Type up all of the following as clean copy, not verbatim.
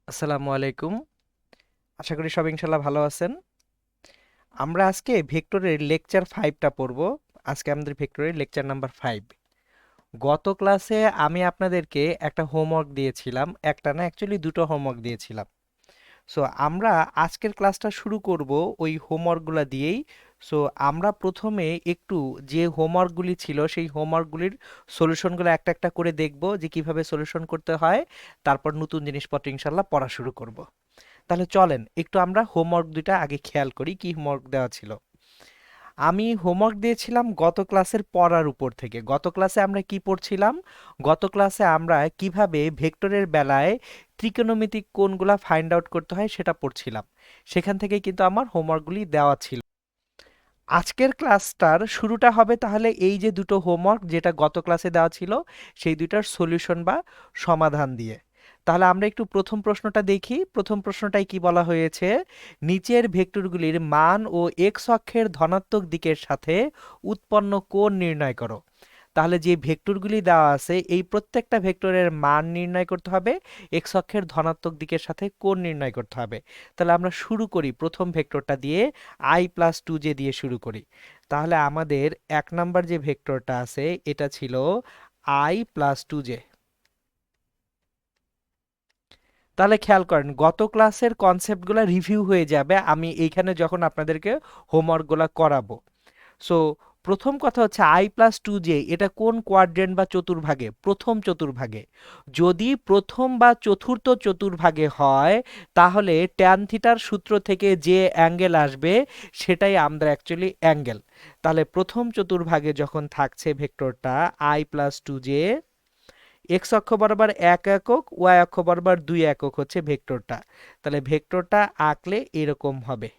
আসসালামু আলাইকুম। আশা করি সব ইনশাল্লাহ ভালো আছেন। আমরা আজকে ভেক্টরের লেকচার 5টা পড়ব। আজকে আমাদের ভেক্টরের লেকচার নাম্বার 5। গত ক্লাসে আমি আপনাদেরকে একটা হোমওয়ার্ক দিয়েছিলাম, একটা না অ্যাকচুয়ালি দুটো হোমওয়ার্ক দিয়েছিলাম। সো আমরা আজকের ক্লাসটা শুরু করব ওই হোমওয়ার্কগুলো দিয়েই। সো আমরা প্রথমে একটু যে হোমওয়ার্কগুলি ছিল সেই হোমওয়ার্কগুলির সলিউশনগুলো একটা একটা করে দেখব যে কিভাবে সলিউশন করতে হয়। তারপর নতুন জিনিসপত্র ইনশাল্লাহ পড়া শুরু করব। তাহলে চলেন একটু আমরা হোমওয়ার্ক দুইটা আগে খেয়াল করি কি হোমওয়ার্ক দেওয়া ছিল। আমি হোমওয়ার্ক দিয়েছিলাম গত ক্লাসের পড়ার উপর থেকে। গত ক্লাসে আমরা কি পড়ছিলাম? গত ক্লাসে আমরা কিভাবে ভেক্টরের বেলায় ত্রিকোণমিতিক কোণগুলা ফাইন্ড আউট করতে হয় সেটা পড়ছিলাম। সেখান থেকে কিন্তু আমার হোমওয়ার্কগুলি দেওয়া ছিল। আজকের ক্লাসটার শুরুটা হবে তাহলে এই যে দুটো হোমওয়ার্ক যেটা গত ক্লাসে দেওয়া ছিল সেই দুইটার সলিউশন বা সমাধান দিয়ে। তাহলে আমরা একটু প্রথম প্রশ্নটা দেখি। প্রথম প্রশ্নটায় কি বলা হয়েছে? নিচের ভেক্টরগুলির মান ও এক্স অক্ষের ধনাত্মক দিকের সাথে উৎপন্ন কোণ নির্ণয় করো। তাহলে যে ভেক্টরগুলি দেওয়া আছে এই প্রত্যেকটা ভেক্টরের মান নির্ণয় করতে হবে, এক্স অক্ষের ধনাত্মক দিকের সাথে কোণ নির্ণয় করতে হবে। তাহলে আমরা শুরু করি প্রথম ভেক্টরটা দিয়ে, i+2j দিয়ে শুরু করি। তাহলে আমাদের 1 নাম্বার যে ভেক্টরটা আছে এটা ছিল i+2j। তাহলে খেয়াল করেন গত ক্লাসের কনসেপ্টগুলো রিভিউ হয়ে যাবে আমি এইখানে যখন আপনাদেরকে হোমওয়ার্কগুলো করাবো। সো প্রথম কথা হচ্ছে i+2j এটা কোন কোয়াড্রেন্ট বা চতুর্ভাগে? প্রথম চতুর্ভাগে। যদি প্রথম বা চতুর্থ চতুর্ভাগে হয় তাহলে ট্যান থিটার সূত্র থেকে যে অ্যাঙ্গেল আসবে সেটাই আমরা অ্যাকচুয়ালি অ্যাঙ্গেল। তাহলে প্রথম চতুর্ভাগে যখন থাকছে ভেক্টরটা i+2j, এক্স অক্ষ বরাবর 1 একক, ওয়াই অক্ষ বরাবর 2 একক হচ্ছে ভেক্টরটা। তাহলে ভেক্টরটা আঁকলে এরকম হবে।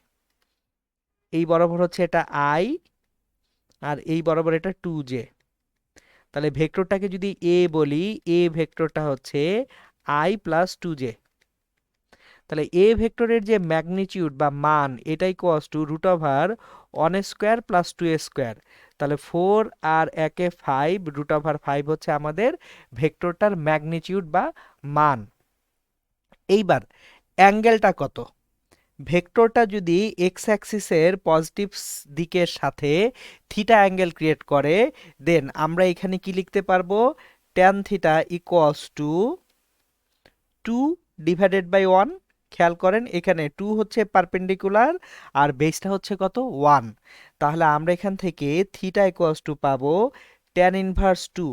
এই বরাবর হচ্ছে এটা i, আর এই বরাবর এটা 2j। তাহলে ভেক্টরটাকে যদি এ বলি, এ ভেক্টরটা হচ্ছে i+2j। তাহলে এ ভেক্টরের যে ম্যাগনিটিউড বা মান এটাই ইকুয়ালস টু √1² + 2² তাহলে 4 আর 1 5, √5 হচ্ছে আমাদের ভেক্টরটার ম্যাগনিটিউড বা মান। এইবার অ্যাঙ্গেলটা কত? ভেক্টরটা যদি এক্স অ্যাক্সিসের পজিটিভ দিকের সাথে থিটা অ্যাঙ্গেল ক্রিয়েট করে, দেন আমরা এখানে কি লিখতে পারবো? Tan theta equals two 2/1। খেয়াল করেন এখানে 2 হচ্ছে পারপেন্ডিকুলার আর বেসটা হচ্ছে কত? 1। তাহলে আমরা এখান থেকে থিটা ইকুয়ালস টু পাবো tan−2।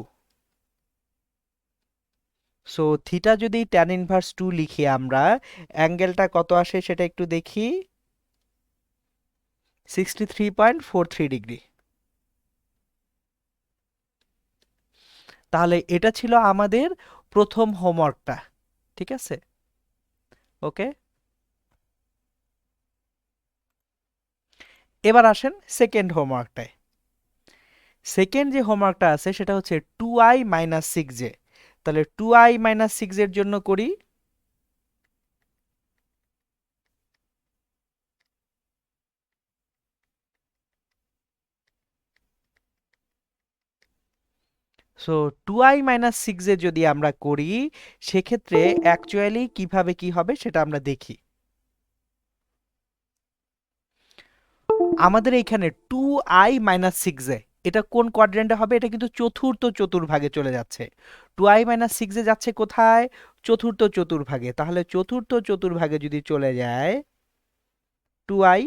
সো থিটা যদি tan−2 লিখি আমরা, অ্যাঙ্গেলটা কত আসে সেটা একটু দেখি। 63.43 ডিগ্রি। তাহলে এটা ছিল আমাদের প্রথম হোমওয়ার্কটা। ঠিক আছে? ওকে। এবার আসেন সেকেন্ড হোমওয়ার্কটায়। সেকেন্ড যে হোমওয়ার্কটা আছে সেটা হচ্ছে 2i-6j। তাহলে 2i-6 এর জন্য করি। সো 2i-6 এ যদি আমরা করি সেক্ষেত্রে অ্যাকচুয়ালি কিভাবে কি হবে সেটা আমরা দেখি। আমাদের এইখানে 2i-6 এটা কোন কোয়াড্রেন্টে হবে? এটা কিন্তু চতুর্থ চতুর্ভাগে চলে যাচ্ছে। 2i-6 যাচ্ছে কোথায়? চতুর্থ চতুর্ভাগে। তাহলে চতুর্থ চতুর্ভাগে যদি চলে যায় 2i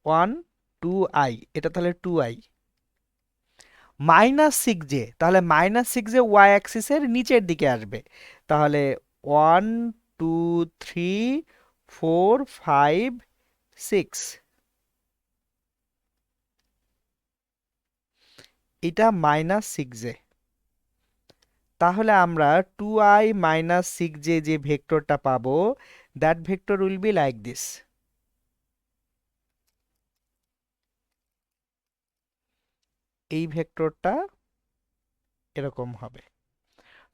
1 2i, এটা তাহলে 2i -6j। তাহলে -6j ওয়াই অ্যাক্সিসের নিচের দিকে আসবে। তাহলে 1 2 3 4 5 6, এটা -6j। তাহলে আমরা 2i-6j যে ভেক্টরটা পাবো, that vector will be like this. এই ভেক্টরটা এরকম হবে।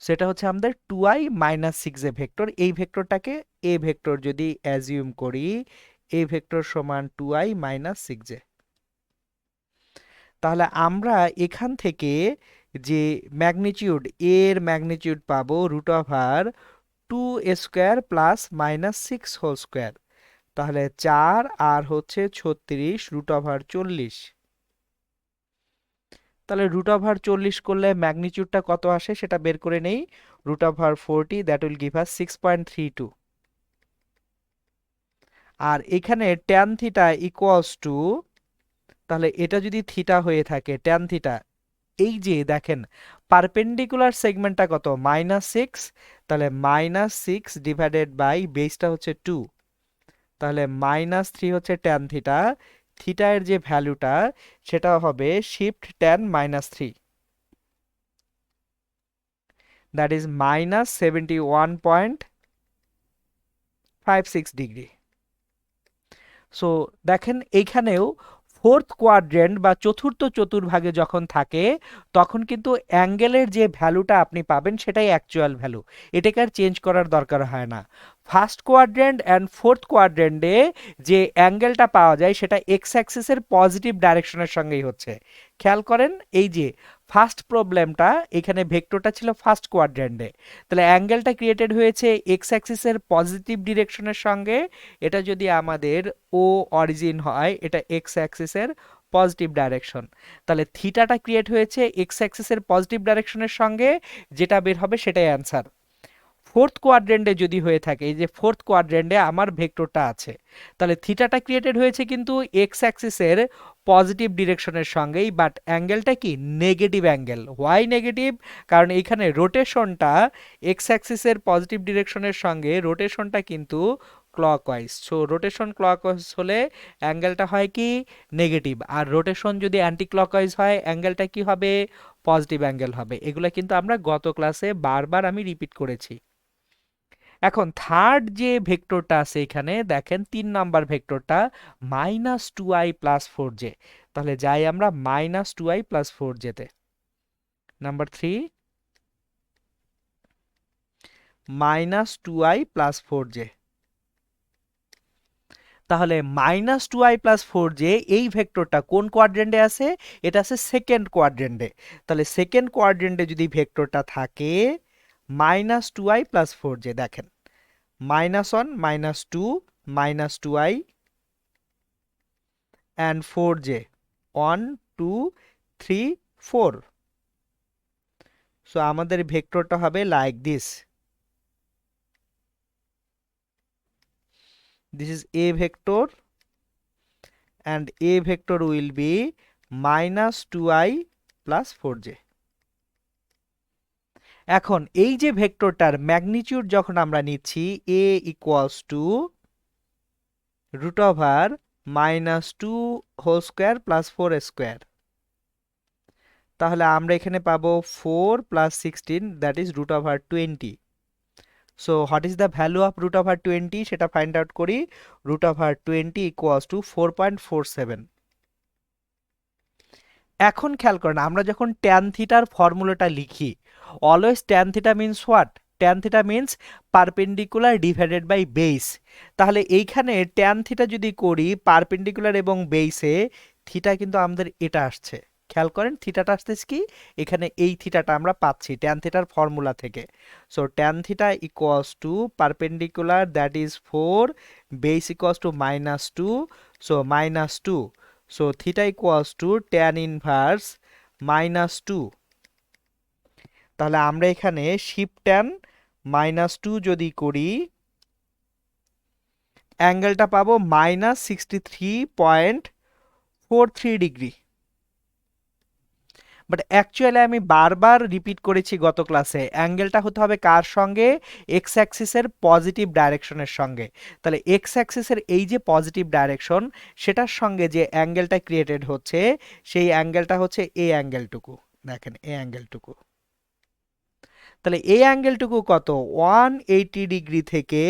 সেটা হচ্ছে আমাদের 2i-6j ভেক্টর। এই ভেক্টরটাকে এ ভেক্টর যদি অ্যাজিউম করি, এ ভেক্টর সমান 2i-6j। তাহলে আমরা এখান থেকে যে ম্যাগনিটিউড, এর ম্যাগনিটিউড পাবো √2 square plus minus 6 whole square, তাহলে 4 আর হচ্ছে 36 √40। তাহলে √40 করলে ম্যাগনিটিউডটা কত আসে সেটা বের করে নেই। √40 দ্যাট উইল গিভ আস 6.32। আর এখানে ট্যান থিটা ইকুয়ালস টু, তাহলে এটা যদি থিটা হয়ে থাকে ট্যান থিটা, এই যে দেখেন পারপেন্ডিকুলার সেগমেন্টটা কত -6, তাহলে -6 ডিভাইডেড বাই বেসটা হচ্ছে 2, তাহলে -3 হচ্ছে ট্যান থিটা। থিটা এর যে ভ্যালুটা সেটা হবে shift tan -3, that is -71.56 degree. So দেখেন এইখানেও ফোর্থ কোয়াড্রেন্ট বা চতুর্থ চতুর্ভাগে যখন থাকে তখন কিন্তু অ্যাঙ্গেলের যে ভ্যালুটা আপনি পাবেন সেটাই অ্যাকচুয়াল ভ্যালু, এটাকে আর চেঞ্জ করার দরকার হয় না। ফার্স্ট কোয়াড্রেন্ট অ্যান্ড ফোর্থ কোয়াড্রেন্টে যে অ্যাঙ্গেলটা পাওয়া যায় সেটা এক্স অ্যাক্সিসের পজিটিভ ডাইরেকশনের সঙ্গেই হচ্ছে। খেয়াল করেন এই যে ফার্স্ট প্রবলেমটা, এখানে ভেক্টরটা ছিল ফার্স্ট কোয়াড্রেন্টে, তাহলে অ্যাঙ্গেলটা ক্রিয়েটেড হয়েছে এক্স অ্যাক্সিসের পজিটিভ ডিরেকশনের সঙ্গে। এটা যদি আমাদের ও অরিজিন হয়, এটা এক্স অ্যাক্সিসের পজিটিভ ডাইরেকশন, তাহলে থিটাটা ক্রিয়েট হয়েছে এক্স অ্যাক্সিসের পজিটিভ ডাইরেকশনের সঙ্গে, যেটা বের হবে সেটাই অ্যান্সার। ফোর্থ কোয়াড্রেন্টে যদি হয়ে থাকে, এই যে ফোর্থ কোয়াড্রেন্টে আমার ভেক্টরটা আছে, তাহলে থিটাটা ক্রিয়েটেড হয়েছে কিন্তু এক্স অ্যাক্সিসের পজিটিভ ডিরেকশনের সঙ্গেই, বাট অ্যাঙ্গেলটা কি নেগেটিভ অ্যাঙ্গেল। Why negative? কারণ এখানে রোটেশনটা এক্স অ্যাক্সিসের পজিটিভ ডিরেকশনের সঙ্গে রোটেশনটা কিন্তু ক্লকওয়াইজ। সো রোটেশন ক্লকওয়াইজ হলে অ্যাঙ্গেলটা হয় কি নেগেটিভ, আর রোটেশন যদি অ্যান্টি ক্লকওয়াইজ হয় অ্যাঙ্গেলটা কি হবে পজিটিভ অ্যাঙ্গেল হবে। এগুলো কিন্তু আমরা গত ক্লাসে বারবার আমি রিপিট করেছি। এখন থার্ড যে ভেক্টরটা আছে এখানে দেখেন 3 নাম্বার ভেক্টরটা -2i+4j, তাহলে যাই আমরা -2i+4jতে। নাম্বার 3 -2i+4j, তাহলে -2i+4j এই ভেক্টরটা কোন কোয়াড্রেন্টে আছে? এটা আছে সেকেন্ড কোয়াড্রেন্টে। তাহলে সেকেন্ড কোয়াড্রেন্টে যদি ভেক্টরটা থাকে -2i+4j, দেখেন -1 -2 -2i and 4j, 1 2 3 4। সো আমাদের ভেক্টরটা হবে like this is a vector and a vector will be -2i+4j। এখন এই যে ভেক্টরটার ম্যাগনিটিউড যখন আমরা নিচ্ছি a equals to √2 whole square plus 4 square, তাহলে আমরা এখানে পাবো 4 + 16 that is √20। So what is the value of √20 সেটা ফাইন্ড আউট করি। √20 ইকুয়ালস টু 4.47। এখন খেয়াল করেন আমরা যখন ট্যান থিটার ফর্মুলাটা লিখি, always tan theta means what? Tan theta means perpendicular divided by base. তাহলে এইখানে ট্যান থিটা যদি করি পারপেন্ডিকুলার এবং বেসে, থিটা কিন্তু আমাদের এটা আসছে। খেয়াল করেন থিটাটা আসতেছে কি, এখানে এই থিটাটা আমরা পাচ্ছি ট্যান থিটার ফর্মুলা থেকে। So tan theta equals two perpendicular that is 4, base equals to -2, so -2, so theta equals two tan inverse -2। তাহলে আমরা এখানে শিফট ট্যান -2 যদি করি অ্যাঙ্গেলটা পাবো -63.43 ডিগ্রি। বাট অ্যাকচুয়ালি আমি বারবার রিপিট করেছি গত ক্লাসে, অ্যাঙ্গেলটা হতে হবে কার সঙ্গে? এক্স অ্যাক্সিসের পজিটিভ ডাইরেকশনের সঙ্গে। তাহলে এক্স অ্যাক্সিসের এই যে পজিটিভ ডাইরেকশন সেটার সঙ্গে যে অ্যাঙ্গেলটা ক্রিয়েটেড হচ্ছে সেই অ্যাঙ্গেলটা হচ্ছে এই অ্যাঙ্গেলটুকু। দেখেন এই অ্যাঙ্গেলটুকু, তাহলে এই অ্যাঙ্গেলটুকু কত? 180 ডিগ্রি থেকে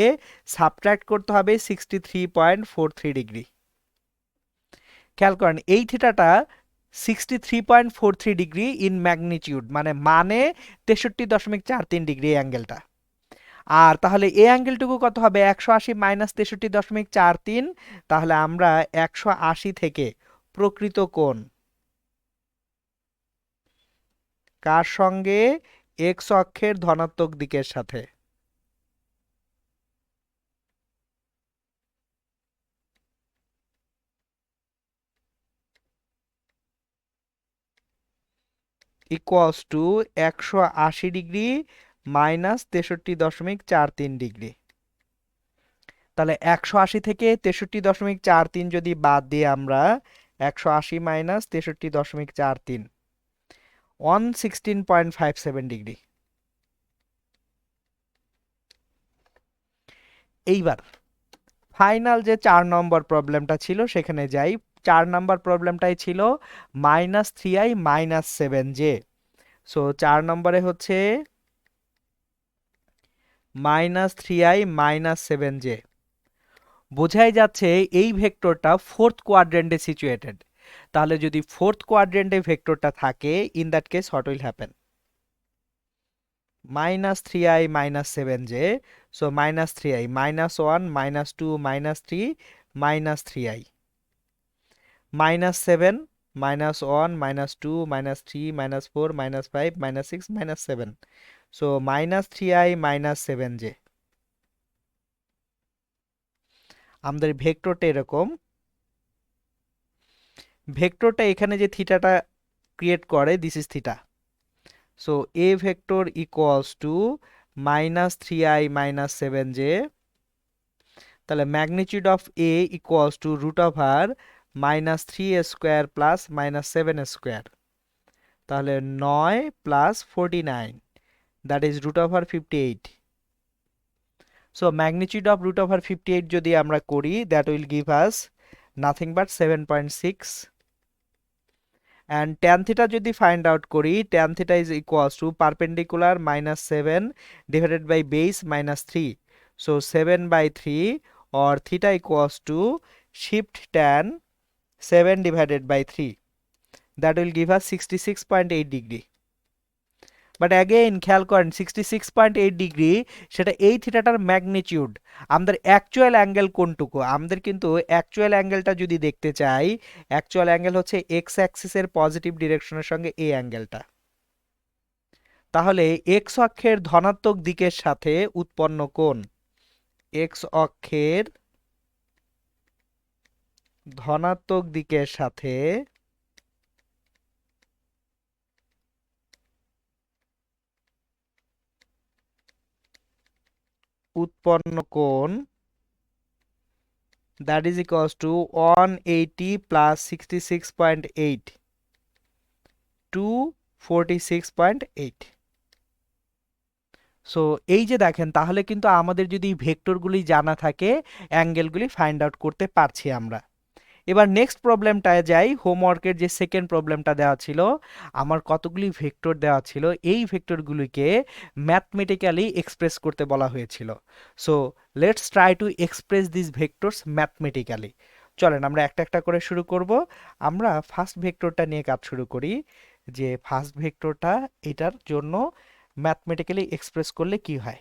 সাবট্রাক্ট করতে হবে 63.43 ডিগ্রি। খেয়াল করেন এই থিটাটা 63.43 ডিগ্রি ইন ম্যাগনিটিউড, মানে 63.43 ডিগ্রি অ্যাঙ্গেলটা। আর তাহলে এই অ্যাঙ্গেলটুকু কত হবে? 180 - 63.43, তাহলে আমরা 180 থেকে প্রকৃত কোণ কার সঙ্গে? এক্স অক্ষের ধনাত্মক দিকের সাথে। Equals to 180 degree minus 63.43 degree. তাহলে 180 থেকে 63.43 যদি বাদ দিয়ে আমরা 180 মাইনাস 63.43 116.57 ডিগ্রি। এইবার ফাইনাল যে 4 নম্বর প্রবলেমটা ছিল সেখানে যাই। 4 নম্বর প্রবলেমটাই ছিল -3i - 7j। সো 4 নম্বরে হচ্ছে -3i - 7j। বোঝাই যাচ্ছে এই ভেক্টরটা ফোর্থ কোয়াড্রেন্টে সিচুয়েটেড। তাহলে যদি ফোর্থ কোয়াড্রেন্টে ভেক্টরটা থাকে, in that case what will happen? -3i - 7j। So -3i -1 -2 -3 -3i -7 -1 -2 -3 -4 -5 -6 -7। So -3i - 7j। আমাদের ভেক্টরটা এরকম। ভেক্টরটা এখানে যে থিটাটা ক্রিয়েট করে, this is theta. So A vector equals two -3i - 7j। তাহলে magnitude of A equals to √3 square plus -7 square. তাহলে 9 plus 49, that is √58। So magnitude of √58 যদি আমরা করি, that will give us nothing but 7.6। and tan theta যদি find out করি, tan theta is equals to perpendicular -7 divided by base -3। so 7/3 or theta equals to shift tan 7 divided by 3, that will give us 66.8 degree। But again খেয়াল করেন 66.8 degree সেটা এই থিটাটার magnitude. আমাদের actual angle কোনটুকু? আমাদের কিন্তু actual অ্যাঙ্গেলটা যদি দেখতে চাই, অ্যাকচুয়াল অ্যাঙ্গেল হচ্ছে এক্স অ্যাক্সিসের পজিটিভ ডিরেকশনের সঙ্গে এই অ্যাঙ্গেলটা। তাহলে এক্স অক্ষের ধনাত্মক দিকের সাথে উৎপন্ন কোণ, এক্স অক্ষের ধনাত্মক দিকের সাথে উৎপন্ন কোণ, that is equals to 180 plus 66.8 246.8। So এই যে দেখেন, তাহলে কিন্তু আমাদের যদি ভেক্টরগুলি জানা থাকে, অ্যাঙ্গেলগুলি ফাইন্ড আউট করতে পারছি আমরা। এবার নেক্সট প্রবলেমটায় যাই। হোমওয়ার্কের যে সেকেন্ড প্রবলেমটা দেওয়া ছিল, আমার কতগুলি ভেক্টর দেওয়া ছিল, এই ভেক্টরগুলিকে ম্যাথমেটিক্যালি এক্সপ্রেস করতে বলা হয়েছিল। So let's try to express this vectors mathematically. চলেন আমরা একটা একটা করে শুরু করব। আমরা ফার্স্ট ভেক্টরটা নিয়ে কাজ শুরু করি, যে ফার্স্ট ভেক্টরটা এটার জন্য ম্যাথমেটিক্যালি এক্সপ্রেস করলে কি হয়।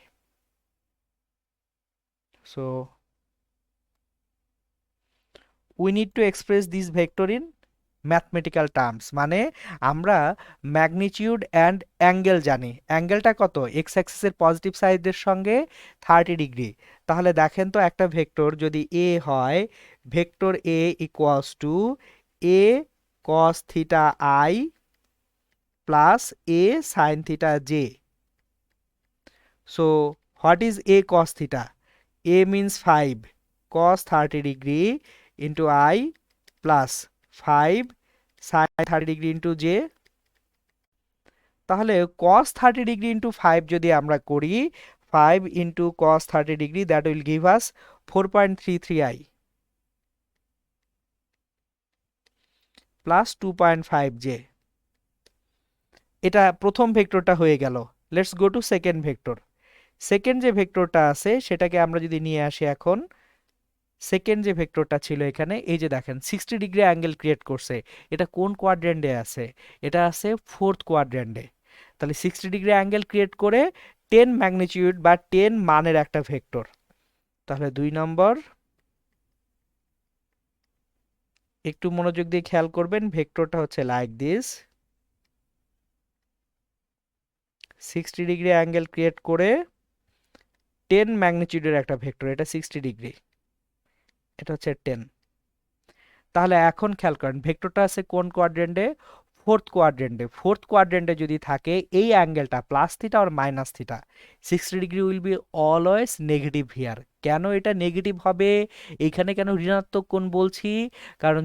So we need to express this vector in mathematical terms। মানে আমরা ম্যাগনিটিউড অ্যান্ড অ্যাঙ্গেল জানি। অ্যাঙ্গেলটা কত? এক্স অ্যাক্সিসের পজিটিভ সাইডের সঙ্গে 30 ডিগ্রি। তাহলে দেখেন তো, একটা ভেক্টর যদি এ হয়, vector A equals to A cos theta i plus A sine theta j. So what is a cos theta? A means 5 cos 30 degree into I plus 5 sin 30 degree into j। তাহলে cos 30 degree into 5 যদি আমরা করি, 5 into cos 30 degree, that will give us 4.33i plus 2.5j। এটা প্রথম ভেক্টরটা হয়ে গেল। Let's go to second vector. Second যে ভেক্টরটা আছে সেটাকে আমরা যদি নিয়ে আসি এখন, সেকেন্ড যে ভেক্টরটা ছিল এখানে, এই যে দেখেন 60 ডিগ্রি অ্যাঙ্গেল ক্রিয়েট করছে। এটা কোন কোয়াড্রেন্টে আছে? এটা আছে ফোর্থ কোয়াড্রেন্টে। তাহলে 60 ডিগ্রি অ্যাঙ্গেল ক্রিয়েট করে 10 ম্যাগনিটিউড বা 10 মানের একটা ভেক্টর। তাহলে 2 নম্বর, একটু মনোযোগ দিয়ে খেয়াল করবেন, ভেক্টরটা হচ্ছে like this. 60 degree angle create করে 10 ম্যাগনিটিউডের একটা ভেক্টর। এটা 60 ডিগ্রি, এটা হচ্ছে 10। তাহলে এখন খেয়াল করেন ভেক্টরটা আছে কোন কোয়াড্রেন্টে? ফোর্থ কোয়াড্রেন্টে যদি থাকে এই অ্যাঙ্গেলটা প্লাস থিটা আর minus theta 60 degree will be always negative here. কেন এটা নেগেটিভ হবে, এখানে কেন ঋণাত্মক কোণ বলছি, কারণ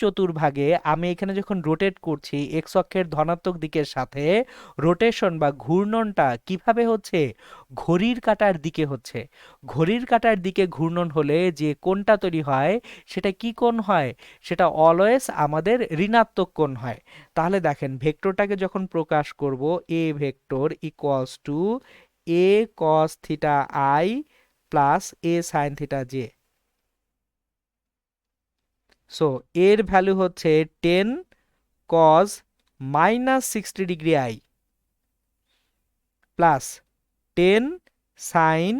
চতুর্ভাগে আমি এখানে যখন রোটেট করছি এক্স অক্ষের ধনাত্মক দিকের সাথে রোটেশন বা ঘূর্ণনটা কিভাবে হচ্ছে, ঘড়ির কাঁটার দিকে হচ্ছে। ঘড়ির কাঁটার দিকে ঘূর্ণন হলে যে কোণটা তৈরি হয় সেটা কি কোণ হয়, সেটা অলওয়েজ আমাদের ঋণাত্মক কোণ হয়। তাহলে দেখেন ভেক্টরটাকে যখন প্রকাশ করব, A vector equals to A cos theta i plus A sine theta j. So এর ভ্যালু হচ্ছে 10 cos minus 60 degree i plus 10 sine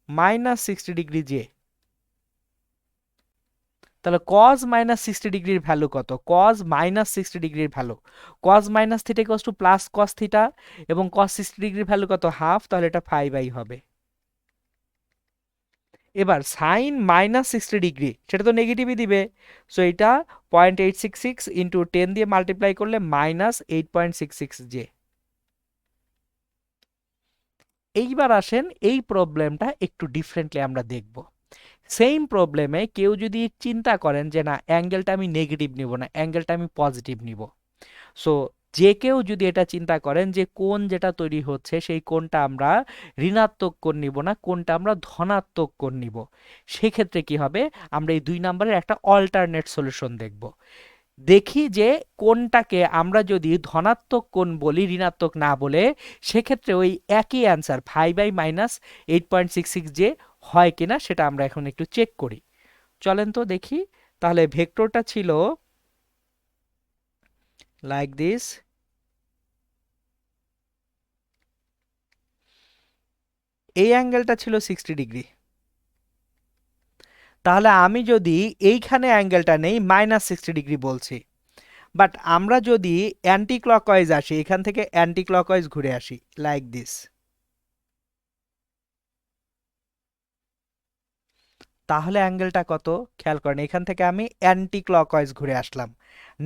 minus 60 degree j. তাহলে কজ মাইনাস 60 ডিগ্রির ভ্যালু কত, কজ মাইনাস 60 ডিগ্রির value, cos minus theta equals to plus cos theta, এবং cos 60 ডিগ্রির value কত, half, তাহলে এটা 5i হবে। এবার সাইন মাইনাস 60 ডিগ্রি সেটা তো নেগেটিভই দিবে, সো এটা 0.866 ইন্টু 10 দিয়ে মাল্টিপ্লাই করলে মাইনাস 8.66 জে। এইবার আসেন এই প্রবলেমটা একটু ডিফারেন্টলি আমরা দেখব। সেম প্রবলেমে কেউ যদি চিন্তা করেন যে না অ্যাঙ্গেলটা আমি নেগেটিভ নিব না, অ্যাঙ্গেলটা আমি পজিটিভ নিব, সো যে কেউ যদি এটা চিন্তা করেন যে কোণ যেটা তৈরি হচ্ছে সেই কোণটা আমরা ঋণাত্মক কোণ নিব না, কোণটা আমরা ধনাত্মক কোণ নিব, সেক্ষেত্রে কি হবে, আমরা এই 2 নম্বরের একটা অল্টারনেট সলিউশন দেখব। দেখি যে কোণটাকে আমরা যদি ধনাত্মক কোণ বলি ঋণাত্মক না বলে, সেক্ষেত্রে ওই একই অ্যান্সার 5i মাইনাস 8.66 যে হয় কিনা সেটা আমরা এখন একটু চেক করি। চলেন তো দেখি। তাহলে ভেক্টরটা ছিল লাইক দিস, এই অ্যাঙ্গেলটা ছিল 60 ডিগ্রি। তাহলে আমি যদি এইখানে অ্যাঙ্গেলটা নেই মাইনাস 60 ডিগ্রি বলছি, বাট আমরা যদি অ্যান্টি ক্লকওয়াইজ আসি, এখান থেকে অ্যান্টি ক্লকওয়াইজ ঘুরে আসি লাইক দিস, তাহলে অ্যাঙ্গেলটা কত, খেয়াল করেন এখান থেকে আমি অ্যান্টি ক্লকওয়াইজ ঘুরে আসলাম,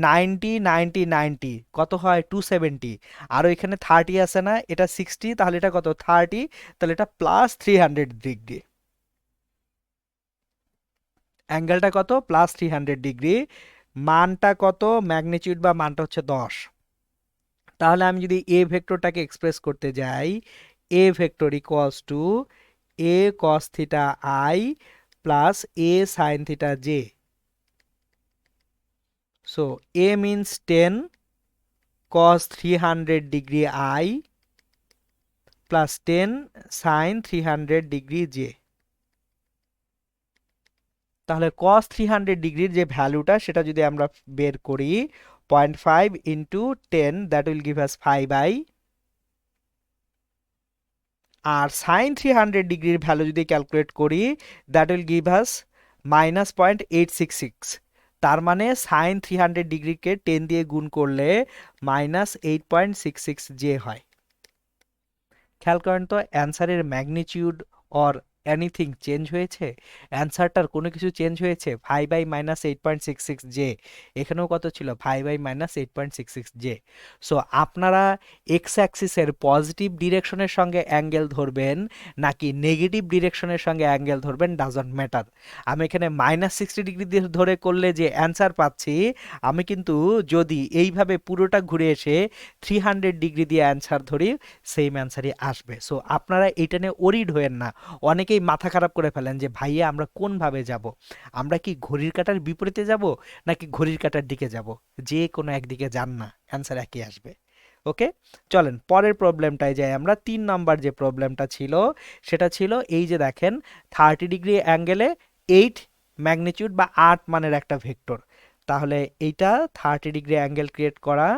90 90 90 কত হয় 270, আরও এখানে 30 আছে না, এটা 60, তাহলে এটা কত 30, তাহলে এটা প্লাস 300 ডিগ্রি, অ্যাঙ্গেলটা কত প্লাস 300 ডিগ্রি, মানটা কত, ম্যাগনিটিউড বা মানটা হচ্ছে 10। তাহলে আমি যদি এ ভেক্টরটাকে এক্সপ্রেস করতে যাই, A vector equals to A cos theta i plus A sine theta j. So a means 10 cos 300 degree I plus 10 sin 300 degree J। তাহলে cos 300 ডিগ্রির যে ভ্যালুটা সেটা যদি আমরা বের করি 0.5 into 10 that will give us 5i, আর সাইন 300 ডিগ্রির ভ্যালু যদি ক্যালকুলেট করি that will give us minus 0.866, তার মানে সাইন 300 ডিগ্রিকে 10 দিয়ে গুণ করলে মাইনাস 8.66 জে হয়। খেয়াল করেন তো অ্যান্সারের ম্যাগনিটিউড অর এনিথিং চেঞ্জ হয়েছে, অ্যান্সারটার কোনো কিছু চেঞ্জ হয়েছে, 5i মাইনাস 8.66 জে, এখানেও কত ছিল 5i মাইনাস 8.66 জে। সো আপনারা এক্স অ্যাক্সিসের পজিটিভ ডিরেকশনের সঙ্গে অ্যাঙ্গেল ধরবেন নাকি নেগেটিভ ডিরেকশনের সঙ্গে অ্যাঙ্গেল ধরবেন ডাজন্ট ম্যাটার। আমি এখানে মাইনাস 60 ডিগ্রি দিয়ে ধরে করলে যে অ্যান্সার পাচ্ছি, আমি কিন্তু যদি এইভাবে পুরোটা ঘুরে এসে 300 ডিগ্রি দিয়ে অ্যান্সার ধরি সেম অ্যান্সারই আসবে। সো আপনারা এইটা নিয়ে ওরিড হয়েন না। অনেকেই মাথা খারাপ করে ফেলেন যে ভাইয়া আমরা কোনভাবে যাব, আমরা কি ঘড়ির কাঁটার বিপরীতে যাব নাকি ঘড়ির কাঁটার দিকে যাব, যে কোনো একদিকে যান না, অ্যান্সার একই আসবে। ওকে, চলেন পরের প্রবলেমটায় যাই আমরা। 3 নাম্বার যে প্রবলেমটা ছিল সেটা ছিল এই যে দেখেন 30 ডিগ্রি অ্যাঙ্গেলে 8 ম্যাগনিটিউড বা 8 মানের একটা ভেক্টর। তাহলে এইটা 30 ডিগ্রি অ্যাঙ্গেল ক্রিয়েট করা,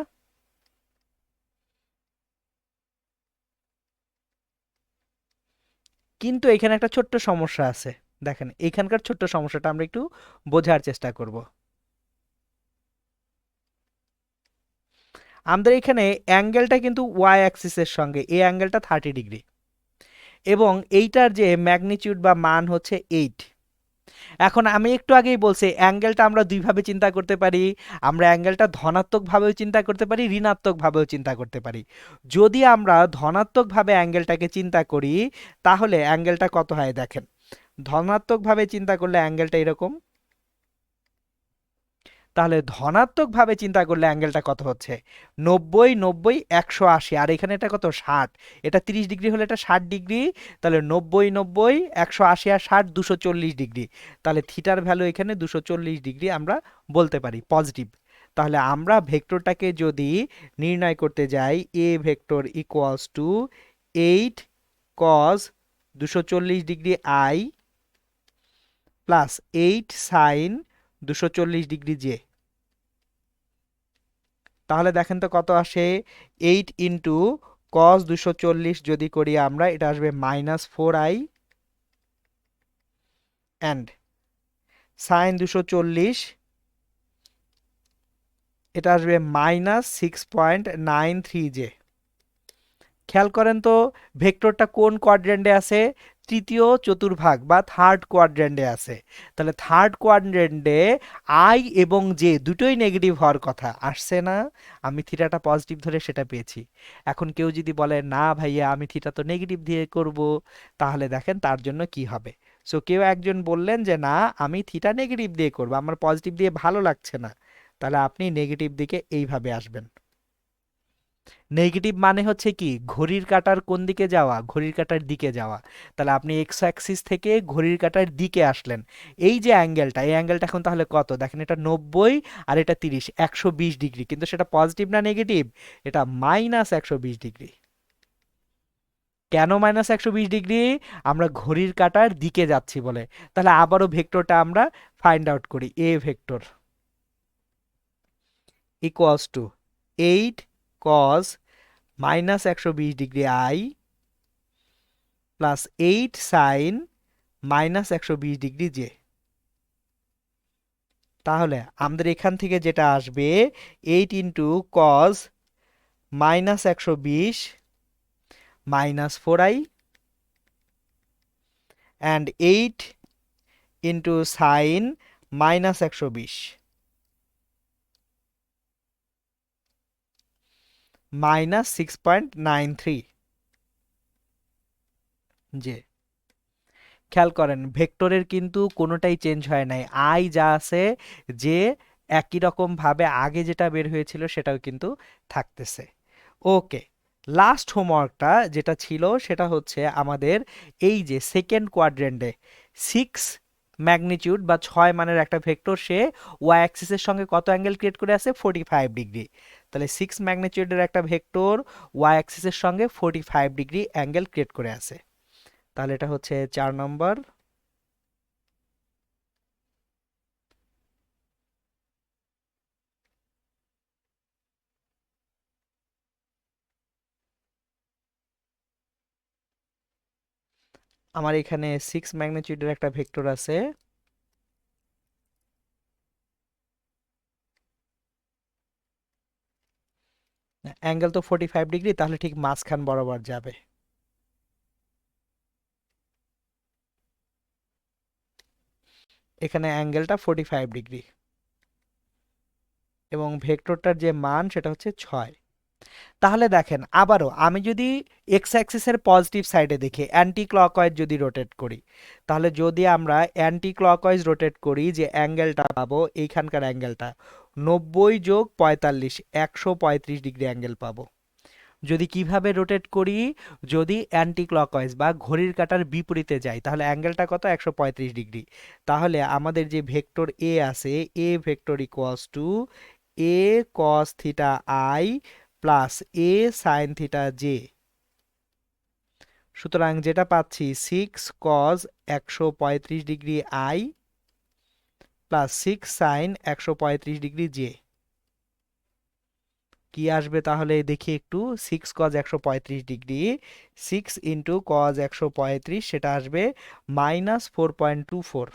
কিন্তু এখানে একটা ছোট্ট সমস্যা আছে। দেখেন এখানকার ছোট্ট সমস্যাটা আমরা একটু বোঝার চেষ্টা করব। আমাদের এখানে অ্যাঙ্গেলটা কিন্তু ওয়াই অ্যাক্সিসের সঙ্গে, এই অ্যাঙ্গেলটা 30 ডিগ্রি, এবং এইটার যে ম্যাগনিটিউড বা মান হচ্ছে 8, এখন আমি একটু আগেই বলছি অ্যাঙ্গেলটা আমরা দুইভাবে চিন্তা করতে পারি। আমরা অ্যাঙ্গেলটা ধনাত্মকভাবেও চিন্তা করতে পারি, ঋণাত্মকভাবেও চিন্তা করতে পারি। যদি আমরা ধনাত্মকভাবে অ্যাঙ্গেলটাকে চিন্তা করি তাহলে অ্যাঙ্গেলটা কত হয় দেখেন। ধনাত্মকভাবে চিন্তা করলে অ্যাঙ্গেলটা এরকম, তাহলে ধনাত্মকভাবে চিন্তা করলে অ্যাঙ্গেলটা কত হচ্ছে? 90 90 180, আর এখানে এটা কত 60, এটা 30 ডিগ্রি হলে এটা 60 ডিগ্রি। তাহলে 90 90 180 আর 60 240 ডিগ্রি। তাহলে থিটার ভ্যালু এখানে 240 ডিগ্রি আমরা বলতে পারি পজিটিভ। তাহলে আমরা ভেক্টরটাকে যদি নির্ণয় করতে যাই, A vector equals to 8 cos 240 degree i plus 8 sine 240 degree j. তাহলে দেখেন তো কত আসে। 8 ইন্টু কস 240 যদি করি আমরা, এটা আসবে -4i অ্যান্ড সাইন 240 এটা আসবে -6.93 জে। খেয়াল করেন তো ভেক্টরটা কোন কোয়াড্রেন্টে আছে? তৃতীয় চতুর্ভাগ বা থার্ড কোয়াড্রেন্টে আছে। তাহলে থার্ড কোয়াড্রেন্টে আই এবং জে দুটোই নেগেটিভ হওয়ার কথা, আসছে না? আমি থিটাটা পজিটিভ ধরে সেটা পেয়েছি। এখন কেউ যদি বলে না ভাইয়া আমি থিটা তো নেগেটিভ দিয়ে করব, তাহলে দেখেন তার জন্য কি হবে। সো কেউ একজন বললেন যে না আমি থিটা নেগেটিভ দিয়ে করব, আমার পজিটিভ দিয়ে ভালো লাগছে না, তাহলে আপনি নেগেটিভ দিকে এইভাবে আসবেন। নেগেটিভ মানে হচ্ছে কি, ঘড়ির কাঁটার কোন দিকে যাওয়া? ঘড়ির কাঁটার দিকে যাওয়া। তাহলে আপনি এক্স অ্যাক্সিস থেকে ঘড়ির কাঁটার দিকে আসলেন। এই যে অ্যাঙ্গেলটা, এই অ্যাঙ্গেলটা এখন তাহলে কত দেখেন, এটা 90 আর এটা 30, 120 ডিগ্রি। কিন্তু সেটা পজিটিভ না নেগেটিভ? এটা -120 ডিগ্রি। কেন -120 ডিগ্রি? আমরা ঘড়ির কাঁটার দিকে যাচ্ছি বলে। তাহলে আবারও ভেক্টরটা আমরা ফাইন্ড আউট করি। A vector equals to 8 cos -120 degree i plus 8 sine -120 degree j. তাহলে আমাদের এখান থেকে যেটা আসবে 8 into cos -120 -4i and 8 into sine -120 -6.93 j. খেয়াল করেন ভেক্টরের কিন্তু কোনোটাই চেঞ্জ হয় নাই, আই যা আছে যে একই রকম ভাবে আগে যেটা বের হয়েছিল সেটাও কিন্তু থাকতেছে। ওকে, লাস্ট হোমওয়ার্কটা যেটা ছিল সেটা হচ্ছে আমাদের এই যে সেকেন্ড কোয়াড্রেন্টে 6 ম্যাগনিটিউড বা 6 মানের একটা ভেক্টর, সে ওয়াই অ্যাক্সিসের সঙ্গে কত অ্যাঙ্গেল ক্রিয়েট করে আছে? 45 ডিগ্রি। তাহলে 6 ম্যাগনিটিউডের একটা ভেক্টর ওয়াই অ্যাক্সিসের সঙ্গে 45 ডিগ্রি অ্যাঙ্গেল ক্রিয়েট করে আছে। তাহলে এটা হচ্ছে 4 নম্বর। আমার এখানে 6 ম্যাগনিটিউডের একটা ভেক্টর আছে, অ্যাঙ্গেল তো 45 ডিগ্রি, তাহলে ঠিক মাঝখান বরাবর যাবে। এখানে অ্যাঙ্গেলটা 45 ডিগ্রি এবং ভেক্টরটার যে মান সেটা হচ্ছে 6। তাহলে দেখেন আবারও আমি যদি এক্স অ্যাক্সিসের পজিটিভ সাইডে দেখি, অ্যান্টি ক্লকওয়াইজ যদি রোটেট করি, তাহলে যদি আমরা অ্যান্টি ক্লকওয়াইজ রোটেট করি যে অ্যাঙ্গেলটা পাবো, এইখানকার অ্যাঙ্গেলটা 90 যোগ 45 135 ডিগ্রি অ্যাঙ্গেল পাবো। যদি কিভাবে রোটেট করি, যদি অ্যান্টি ক্লকওয়াইজ বা ঘড়ির কাঁটার বিপরীতে যাই, তাহলে অ্যাঙ্গেলটা কত? 135 ডিগ্রি। তাহলে আমাদের যে ভেক্টর এ আছে, A vector equals to A cos theta i plus A sine theta j. সুতরাং যেটা পাচ্ছি 6 cos 135 degree i plus 6 sine 135 degree j. কি আসবে তাহলে দেখি একটু। 6 কজ 135 ডিগ্রি, 6 ইন্টু কজ 135 সেটা আসবে -4.24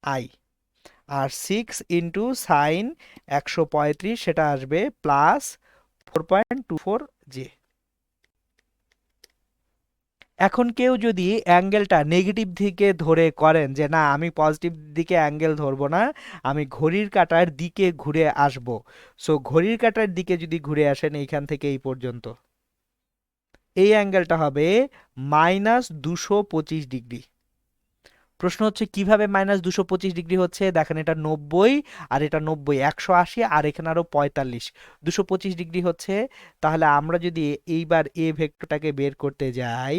আই, আর 6 ইন্টু সাইন 135 সেটা আসবে +4.24 জে। এখন কেউ যদি অ্যাঙ্গেলটা নেগেটিভ দিকে ধরে করেন যে না আমি পজিটিভ দিকে অ্যাঙ্গেল ধরবো না, আমি ঘড়ির কাঁটার দিকে ঘুরে আসব, সো ঘড়ির কাঁটার দিকে যদি ঘুরে আসেন এইখান থেকে এই পর্যন্ত, এই অ্যাঙ্গেলটা হবে -225 ডিগ্রি। প্রশ্ন হচ্ছে কিভাবে -225 ডিগ্রি হচ্ছে? দেখেন এটা 90 আর এটা 90, 180 আর এখানে আরো 45, 225 ডিগ্রি হচ্ছে। তাহলে আমরা যদি এইবার এ ভেক্টরটাকে বের করতে যাই,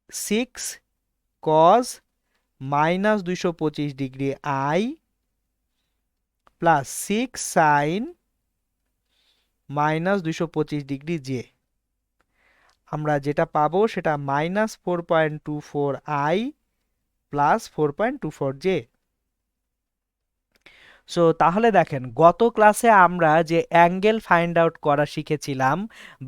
6 cos -225 degree i plus 6 sin -225 degree J, আমরা যেটা পাবো সেটা -4.24 i প্লাস 4.24 জে। সো তাহলে দেখেন গত ক্লাসে আমরা যে অ্যাঙ্গেল ফাইন্ড আউট করা শিখেছিলাম,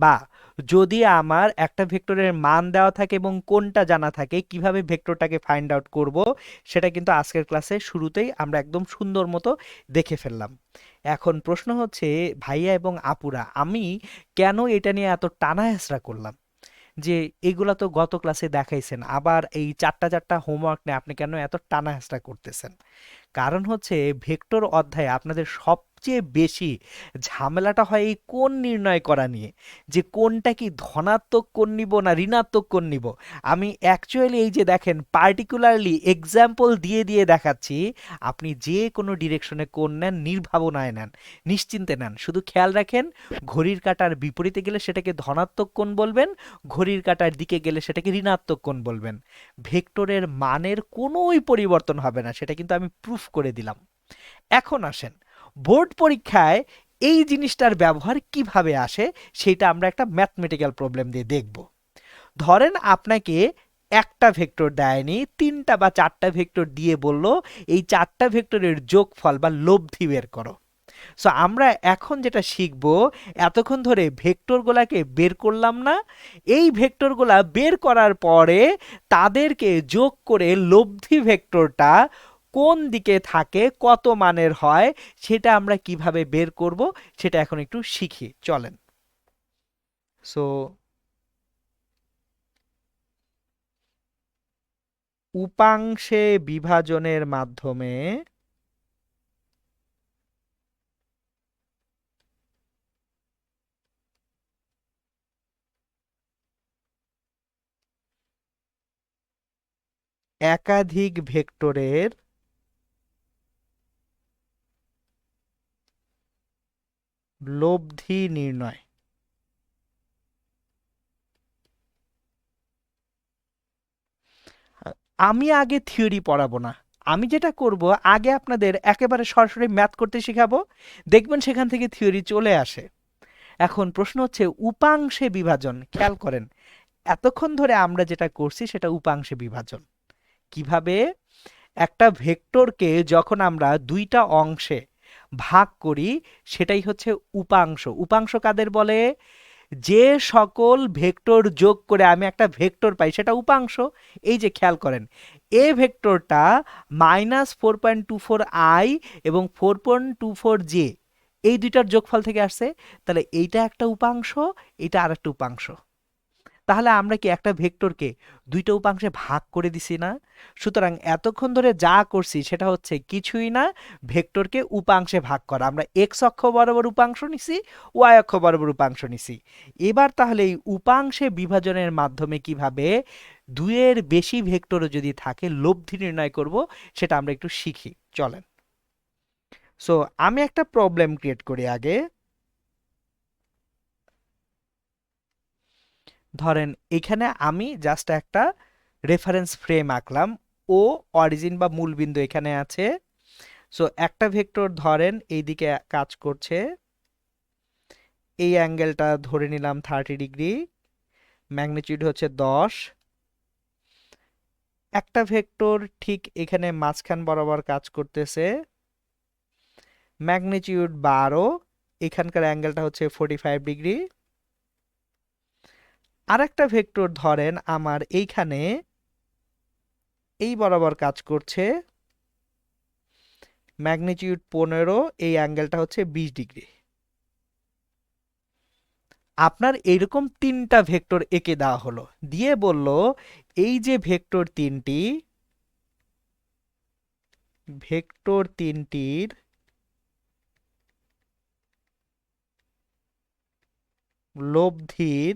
বা যদি আমার একটা ভেক্টরের মান দেওয়া থাকে এবং কোনটা জানা থাকে কিভাবে ভেক্টরটাকে ফাইন্ড আউট করব, সেটা কিন্তু আজকের ক্লাসে শুরুতেই আমরা একদম সুন্দর মতো দেখে ফেললাম। এখন প্রশ্ন হচ্ছে ভাইয়া এবং আপুরা, আমি কেন এটা নিয়ে এত টানা হেঁচড়া করলাম যে এগুলা তো গত ক্লাসে দেখাইছেন, আবার এই চারটা চারটা হোমওয়ার্ক নিয়ে আপনি কেন এত টানা হেঁচড়া করতেছেন? কারণ হচ্ছে ভেক্টর অধ্যায়ে আপনাদের সবচেয়ে বেশি ঝামেলাটা হয় এই কোণ নির্ণয় করা নিয়ে, যে কোণটা কি ধনাত্মক কোণ নিব না ঋণাত্মক কোণ নিব। আমি অ্যাকচুয়ালি এই যে দেখেন পার্টিকুলারলি এক্সাম্পল দিয়ে দিয়ে দেখাচ্ছি, আপনি যে কোনো ডিরেকশনে কোণ নেন নির্ভাবনায় নেন, নিশ্চিন্তে নেন, শুধু খেয়াল রাখেন ঘড়ির কাঁটার বিপরীতে গেলে সেটাকে ধনাত্মক কোণ বলবেন, ঘড়ির কাঁটার দিকে গেলে সেটাকে ঋণাত্মক কোণ বলবেন। ভেক্টরের মানের কোনোই পরিবর্তন হবে না, সেটা কিন্তু আমি প্রুফ করে দিলাম। এখন আসেন বোর্ড পরীক্ষায় এই জিনিসটার ব্যবহার কিভাবে আসে সেটা আমরা একটা ম্যাথমেটিক্যাল প্রবলেম দিয়ে দেখব। ধরেন আপনাকে একটা ভেক্টর দেয়নি, তিনটা বা চারটা ভেক্টর দিয়ে বলল এই চারটা ভেক্টরের যোগফল বা লব্ধি বের করো। সো আমরা এখন যেটা শিখব, এতক্ষণ ধরে ভেক্টরগুলাকে বের করলাম না, এই ভেক্টরগুলা বের করার পরে তাদেরকে যোগ করে লব্ধি ভেক্টরটা কোন দিকে থাকে, কত মানের হয়, সেটা আমরা কিভাবে বের করব সেটা এখন একটু শিখি, চলেন। সো উপাংশে বিভাজনের মাধ্যমে একাধিক ভেক্টরের লব্ধি নির্ণয়। আমি আগে থিওরি পড়াবো না, আমি যেটা করব আগে আপনাদের একেবারে সরাসরি ম্যাথ করতে শেখাবো, দেখবেন সেখান থেকে থিওরি চলে আসে। এখন প্রশ্ন হচ্ছে উপাংশে বিভাজন, খেয়াল করেন এতক্ষণ ধরে আমরা যেটা করছি সেটা উপাংশে বিভাজন। কিভাবে? একটা ভেক্টরকে যখন আমরা দুইটা অংশে ভাগ করি সেটাই হচ্ছে উপাংশ। উপাংশ কাদের বলে? যে সকল ভেক্টর যোগ করে আমি একটা ভেক্টর পাই সেটা উপাংশ। এই যে খেয়াল করেন এ ভেক্টরটা -4.24 i এবং 4.24 জে, এই দুইটার যোগফল থেকে আসছে, তাহলে এইটা একটা উপাংশ, এটা আর একটা উপাংশ। তাহলে আমরা কি একটা ভেক্টরকে দুইটা উপাংশে ভাগ করে দিছি না? সুতরাং এতক্ষণ ধরে যা করছি সেটা হচ্ছে কিছুই না, ভেক্টরকে উপাংশে ভাগ করা। আমরা এক্স অক্ষ বরাবর উপাংশ নিছি, ওয়াই অক্ষ বরাবর উপাংশ নিছি। এবার তাহলে এই উপাংশে বিভাজনের মাধ্যমে কিভাবে দুইয়ের বেশি ভেক্টরও যদি থাকে লব্ধি নির্ণয় করব সেটা আমরা একটু শিখি, চলেন। সো আমি একটা প্রবলেম ক্রিয়েট করি আগে। ধরেন এখানে আমি জাস্ট একটা রেফারেন্স ফ্রেম আঁকলাম, ও অরিজিন বা মূলবিন্দু এখানে আছে। সো একটা ভেক্টর ধরেন এইদিকে কাজ করছে, এই অ্যাঙ্গেলটা ধরে নিলাম 30 ডিগ্রি, ম্যাগনিটিউড হচ্ছে 10। একটা ভেক্টর ঠিক এখানে মাঝখান বরাবর কাজ করতেছে, ম্যাগনিটিউড 12, এখানকার অ্যাঙ্গেলটা হচ্ছে 45 ডিগ্রি। আর একটা ভেক্টর ধরেন আমার এইখানে এই বরাবর কাজ করছে, ম্যাগনিটিউড 15, এই অ্যাঙ্গেলটা হচ্ছে 20 ডিগ্রি। আপনার এইরকম তিনটা ভেক্টর এঁকে দেওয়া হলো, দিয়ে বলল এই যে ভেক্টর তিনটির লব্ধির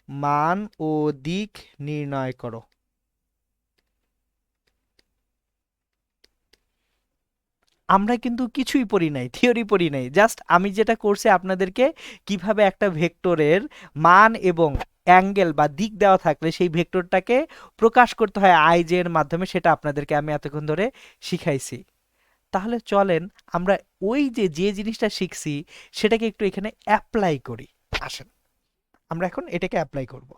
মান ও দিক নির্ণয় করো। আমরা কিন্তু কিছুই পড়ি নাই, থিওরি পড়ি নাই, জাস্ট আমি যেটা করছি আপনাদেরকে কিভাবে একটা ভেক্টরের মান এবং অ্যাঙ্গেল বা দিক দেওয়া থাকলে সেই ভেক্টরটাকে প্রকাশ করতে হয় আইজে এর মাধ্যমে, সেটা আপনাদেরকে আমি এতক্ষণ ধরে শিখাইছি। তাহলে চলেন আমরা ওই যে যে জিনিসটা শিখছি সেটাকে একটু এখানে অ্যাপ্লাই করি। আসেন আমরা এখন এটাকে অ্যাপ্লাই করব।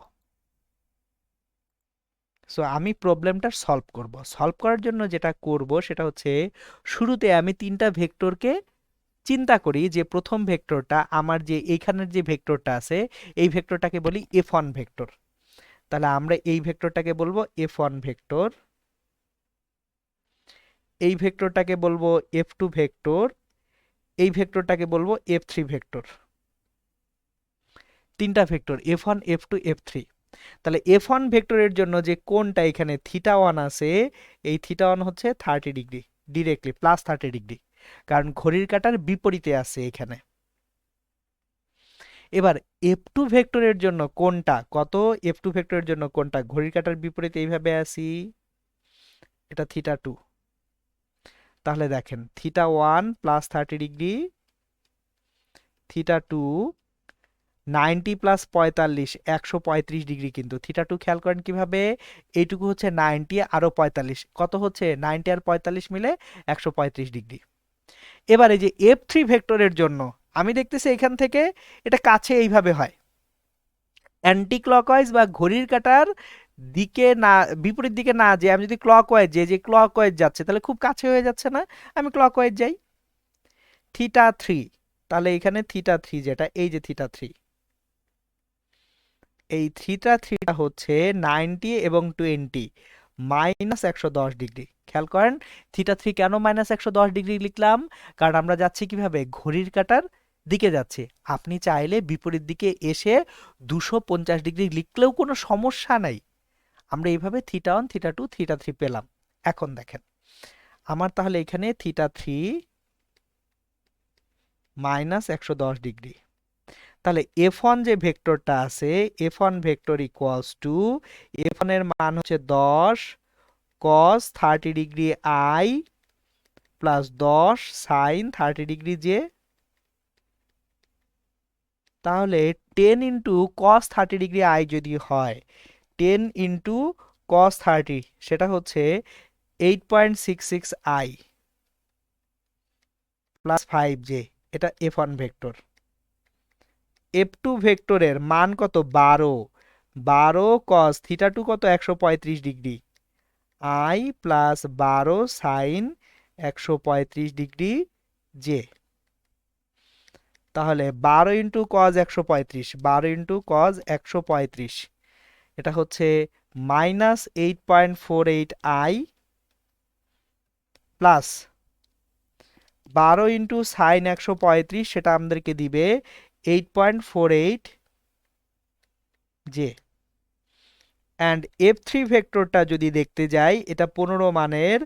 সো আমি প্রবলেমটা সলভ করার জন্য যেটা করব সেটা হচ্ছে, শুরুতে আমি তিনটা ভেক্টরকে চিন্তা করি যে প্রথম ভেক্টরটা আমার যে এইখানের যে ভেক্টরটা আছে এই ভেক্টরটাকে বলি F1 ভেক্টর। তাহলে আমরা এই ভেক্টরটাকে বলবো F1 ভেক্টর, এই ভেক্টরটাকে বলবো F2 ভেক্টর, এই ভেক্টরটাকে বলবো F3 ভেক্টর। তিনটা ভেক্টর F1 F2 F3। তাহলে F1 ভেক্টরের জন্য যে কোণটা এখানে θ1 আছে, এই θ1 হচ্ছে 30 ডিগ্রি, ডিরেক্টলি +30 ডিগ্রি, কারণ ঘড়ির কাঁটার বিপরীতে আছে এখানে। এবার F2 ভেক্টরের জন্য কোণটা কত? F2 ভেক্টরের জন্য কোণটা ঘড়ির কাঁটার বিপরীতে এইভাবে আসি, এটা θ2। তাহলে দেখেন θ1 +30 ডিগ্রি, θ2 90 + 45 135 ডিগ্রি, কিন্তু θ2 খেয়াল করেন কিভাবে, এইটুকু হচ্ছে 90 আরো 45, কত হচ্ছে 90 আর 45 মিলে 135 ডিগ্রি। এবার এই যে F3 ভেক্টরের জন্য আমি দেখতেছি এখান থেকে এটা কাছে এইভাবে হয়, অ্যান্টি ক্লকওয়াইজ বা ঘড়ির কাঁটার দিকে না, বিপরীত দিকে না, যে আমি যদি ক্লকওয়াইজ যে ক্লকওয়াইজ যাচ্ছে তাহলে খুব কাছে হয়ে যাচ্ছে না, আমি ক্লকওয়াইজ যাই θ3। তাহলে এখানে θ3 যেটা, এই যে θ3, এই θ3টা হচ্ছে 90 এবং 20 -110 ডিগ্রি। খেয়াল করেন θ3 কেন -110 ডিগ্রি লিখলাম, কারণ আমরা যাচ্ছি কিভাবে, ঘড়ির কাঁটার দিকে যাচ্ছে। আপনি চাইলে বিপরীত দিকে এসে 250 ডিগ্রি লিখলেও কোনো সমস্যা নাই। আমরা এইভাবে θ1 θ2 θ3 পেলাম। এখন দেখেন আমার তাহলে এখানে θ3 -110 ডিগ্রি। তাহলে F1 যে ভেক্টরটা আছে, F1 vector equals two, F1 এর মান হচ্ছে 10 cos 30 degree I plus 10 sin 30 degree J। তাহলে 10 ইন্টু cos 30 ডিগ্রি I যদি হয়, 10 ইন্টু cos 30 সেটা হচ্ছে 8.66 I প্লাস 5J, এটা F1 ভেক্টর। F2 ভেক্টরের মান কত, 12 cos θ2 কত 135 degree I plus 12 sine 135 degree J। তাহলে 12 ইন্টু কজ 135, 12 ইন্টু কজ 135, এটা হচ্ছে -8.48 I প্লাস 12 ইন্টু সাইন 135, সেটা আমাদেরকে দিবে 8.48 J। অ্যান্ড F3 ভেক্টরটা যদি দেখতে যাই, এটা 15 মানের,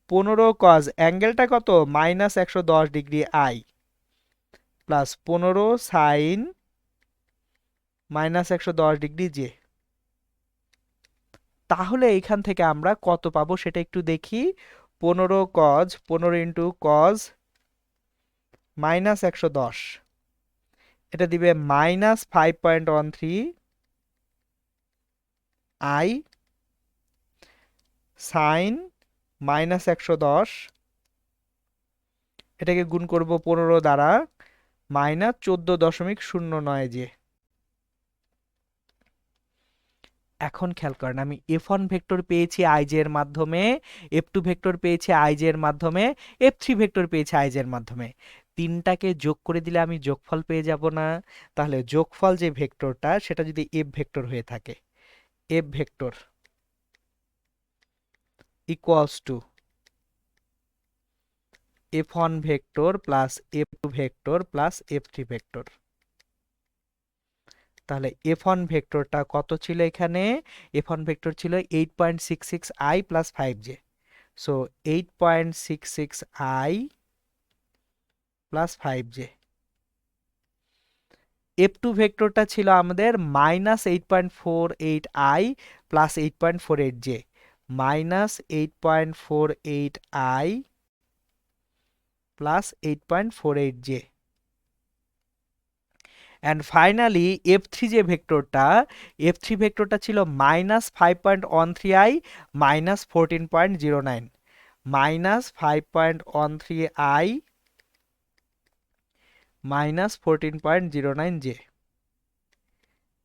15 কজ অ্যাঙ্গেলটা কত, -110 degree I plus 15 sine -110 degree J। তাহলে এইখান থেকে আমরা কত পাবো সেটা একটু দেখি। 15 ইন্টু কজ -110, এটা দিবে -5.13 I সাইন -110, এটাকে গুণ করব 15 দ্বারা, -14.09 J। এখন খেয়াল করেন আমি F1 ভেক্টর পেয়েছি আইজে এর মাধ্যমে, F2 ভেক্টর পেয়েছি আইজে এর মাধ্যমে, F3 ভেক্টর পেয়েছি আইজে এর মাধ্যমে। তিনটাকে যোগ করে দিলে আমি যোগফল পেয়ে যাব না? তাহলে যোগফল যে ভেক্টরটা সেটা যদি F ভেক্টর হয়ে থাকে, F vector equals two F1 vector plus F2 vector plus F3 vector. তাহলে F1 ভেক্টরটা কত ছিল এখানে? F1 ভেক্টর ছিল 8.66i plus 5j। So 8.66i plus 5j। F2 ভেক্টরটা ছিল আমাদের -8.48i plus 8.48j, -8.48i plus 8.48j। And finally F3 ভেক্টরটা ছিল -5.13i minus 14.09, -5.13i minus 14.09j।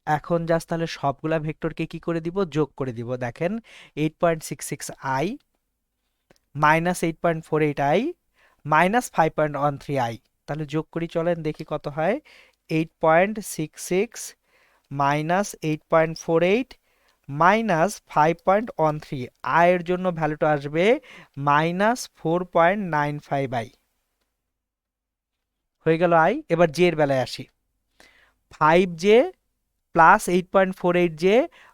এখন just তাহলে সবগুলা ভেক্টরকে কি করে দিব? যোগ করে দিব। দেখেন 8.66i minus 8.48i minus 5.13i, তাহলে যোগ করি, চলেন দেখি কত হয়। 8.66 মাইনাস 8.48 মাইনাস 5.13, আয়ের জন্য ভ্যালুটা আসবে -4.95i। হয়ে গেল আই। এবার জে এর বেলায় আসি। 5j plus 8.48j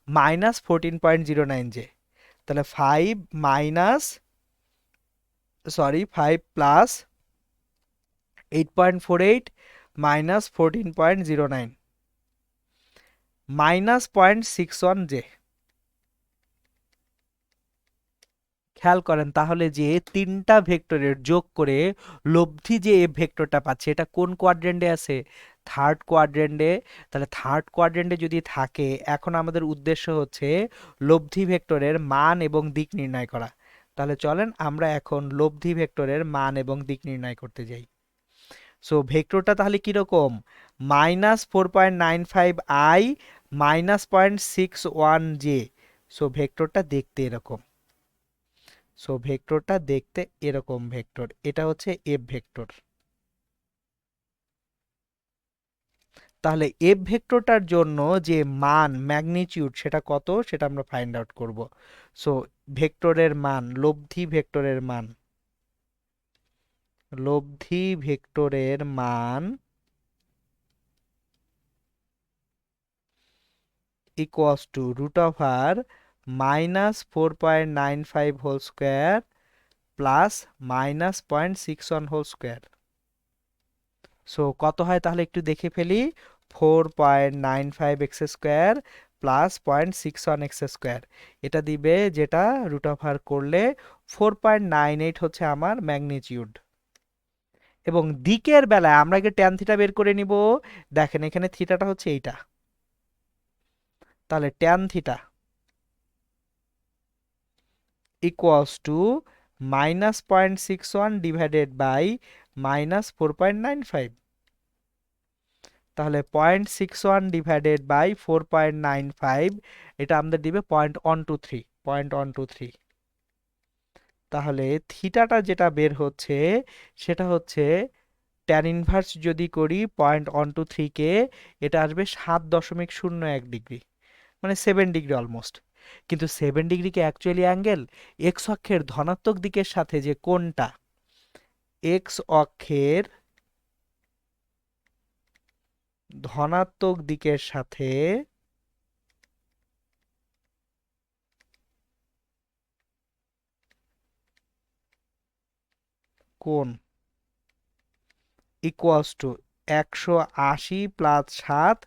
minus 14.09j, তাহলে 5 প্লাস 8.48 মাইনাস 14.09 মাইনাস 0.61j। খেয়াল করেন তাহলে যে তিনটা ভেক্টরের যোগ করে লব্ধি যে এফ ভেক্টরটা পাচ্ছে, এটা কোন কোয়াড্রেন্টে আছে? থার্ড কোয়াড্রেন্টে। তাহলে থার্ড কোয়াড্রেন্টে যদি থাকে, এখন আমাদের উদ্দেশ্য হচ্ছে লব্ধি ভেক্টরের মান এবং দিক নির্ণয় করা। তাহলে চলেন আমরা এখন লব্ধি ভেক্টরের মান এবং দিক নির্ণয় করতে যাই। সো ভেক্টরটা তাহলে কিরকম? -4.95i minus 0.61j। সো ভেক্টরটা দেখতে এরকম। ভেক্টর এটা হচ্ছে এফ ভেক্টর। তাহলে এফ ভেক্টরটার জন্য যে মান ম্যাগনিটিউড সেটা কত সেটা আমরা ফাইন্ড আউট করব। সো ভেক্টরের মান, লব্ধি ভেক্টরের মান equals to √r -4.95 whole square plus minus 0.61 whole square. So কত হয় তাহলে একটু দেখে ফেলি। 4.95 x square plus 0.61 x square, এটা দিবে যেটা √r করলে 4.98 হচ্ছে আমার ম্যাগনিটিউড। এবং দিকের বেলায় আমরা আগে ট্যান থিটা বের করে নিব। দেখেন এখানে থিটাটা হচ্ছে এইটা, তাহলে tan theta equals to -0.61 divided by -4.95। তাহলে 0.61 ডিভাইডেড বাই 4.95, এটা আমাদের দিবে 0.123। তাহলে থিটাটা যেটা বের হচ্ছে সেটা হচ্ছে ট্যান ইনভার্স যদি করি 0.123 কে, এটা আসবে 7.01 ডিগ্রি, মানে 7 ডিগ্রি অলমোস্ট। কিন্তু 7 ডিগ্রি কি অ্যাকচুয়ালি অ্যাঙ্গেল? এক্স অক্ষের ধনাত্মক দিকের সাথে যে কোণটা, এক্স অক্ষের ধনাত্মক দিকের সাথে কোণ ইকুয়ালস টু 180 প্লাস 7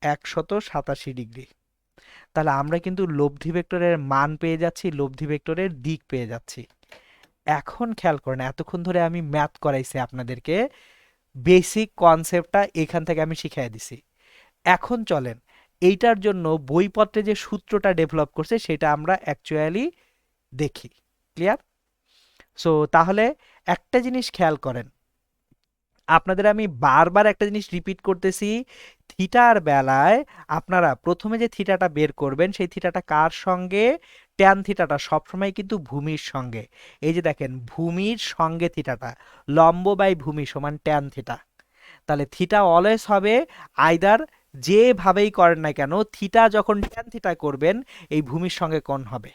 187 ডিগ্রি। তাহলে আমরা কিন্তু লব্ধি ভেক্টরের মান পেয়ে যাচ্ছি, লব্ধি ভেক্টরের দিক পেয়ে যাচ্ছি। এখন খেয়াল করেন, এতক্ষণ ধরে আমি ম্যাথ করাইছি আপনাদেরকে, বেসিক কনসেপ্টটা এখান থেকে আমি শিখিয়ে দিছি। এখন চলেন এইটার জন্য বইপত্রে যে সূত্রটা ডেভেলপ করছে সেটা আমরা অ্যাকচুয়ালি দেখি। ক্লিয়ার? সো তাহলে একটা জিনিস খেয়াল করেন, আপনাদের আমি বারবার একটা জিনিস রিপিট করতেছি। থিটার বেলায় আপনারা প্রথমে যে থিটাটা বের করবেন সেই থিটাটা কার সঙ্গে? ট্যান থিটাটা সবসময় কিন্তু ভূমির সঙ্গে। এই যে দেখেন ভূমির সঙ্গে থিটাটা, লম্ব বাই ভূমি সমান ট্যান থিটা। তাহলে থিটা অলওয়েজ হবে আইদার, যেভাবেই করেন না কেন, থিটা যখন ট্যান থিটা করবেন এই ভূমির সঙ্গে কোণ হবে।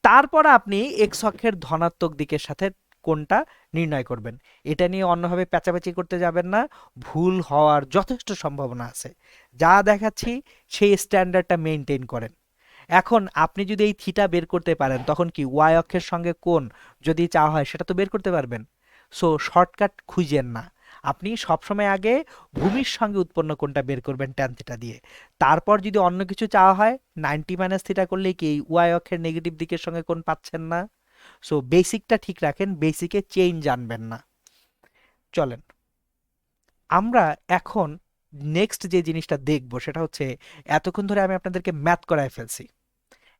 তারপর আপনি এক্স অক্ষের ধনাত্মক দিকের সাথে কোনটা নির্ণয় করবেন। এটা নিয়ে অন্যভাবে প্যাচাপ্যাচি করতে যাবেন না, ভুল হওয়ার যথেষ্ট সম্ভাবনা আছে। যা দেখাচ্ছি সেই স্ট্যান্ডার্ডটা মেনটেন করেন। এখন আপনি যদি এই থিটা বের করতে পারেন তখন কি ওয়াই অক্ষের সঙ্গে কোণ যদি চাওয়া হয় সেটা তো বের করতে পারবেন। সো শর্টকাট খুঁজেন না, আপনি সবসময় আগে ভূমির সঙ্গে উৎপন্ন কোণটা বের করবেন ট্যান থিটা দিয়ে। তারপর যদি অন্য কিছু চাওয়া হয় 90 মাইনাস থিটা করলে কি এই ওয়াই অক্ষের নেগেটিভ দিকের সঙ্গে কোণ পাচ্ছেন না। সো বেসিকটা ঠিক রাখেন, বেসিকে চেঞ্জ আনবেন না। চলেন আমরা এখন নেক্সট যে জিনিসটা দেখব সেটা হচ্ছে, এতক্ষণ ধরে আমি আপনাদেরকে ম্যাথ করায় ফেলছি।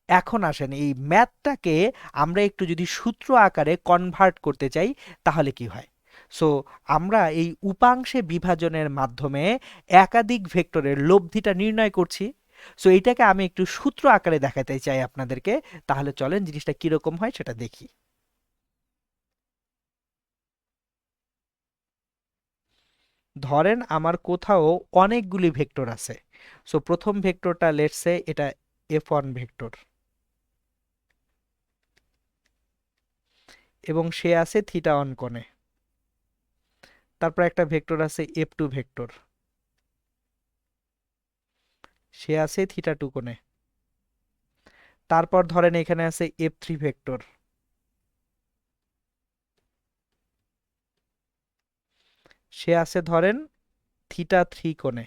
এখন আসেন এই ম্যাথটাকে আমরা একটু যদি সূত্র আকারে কনভার্ট করতে চাই তাহলে কি হয়। সো আমরা এই উপাংশে বিভাজনের মাধ্যমে একাধিক ভেক্টরের লব্ধিটা নির্ণয় করছি। সো এইটাকে আমি একটু সূত্র আকারে দেখাতে চাই আপনাদেরকে। তাহলে চলেন জিনিসটা কিরকম হয় সেটা দেখি। ধরেন আমার কোথাও অনেকগুলি ভেক্টর আছে। সো প্রথম ভেক্টরটা লেটস সে এটা F1 ভেক্টর, এবং সে আছে θ1 কোণে। তারপর একটা ভেক্টর আছে F2 ভেক্টর, সে আছে θ2 কোণে। তারপর ধরেন এখানে আছে F3 ভেক্টর, সে আছে ধরেন θ3 কোণে।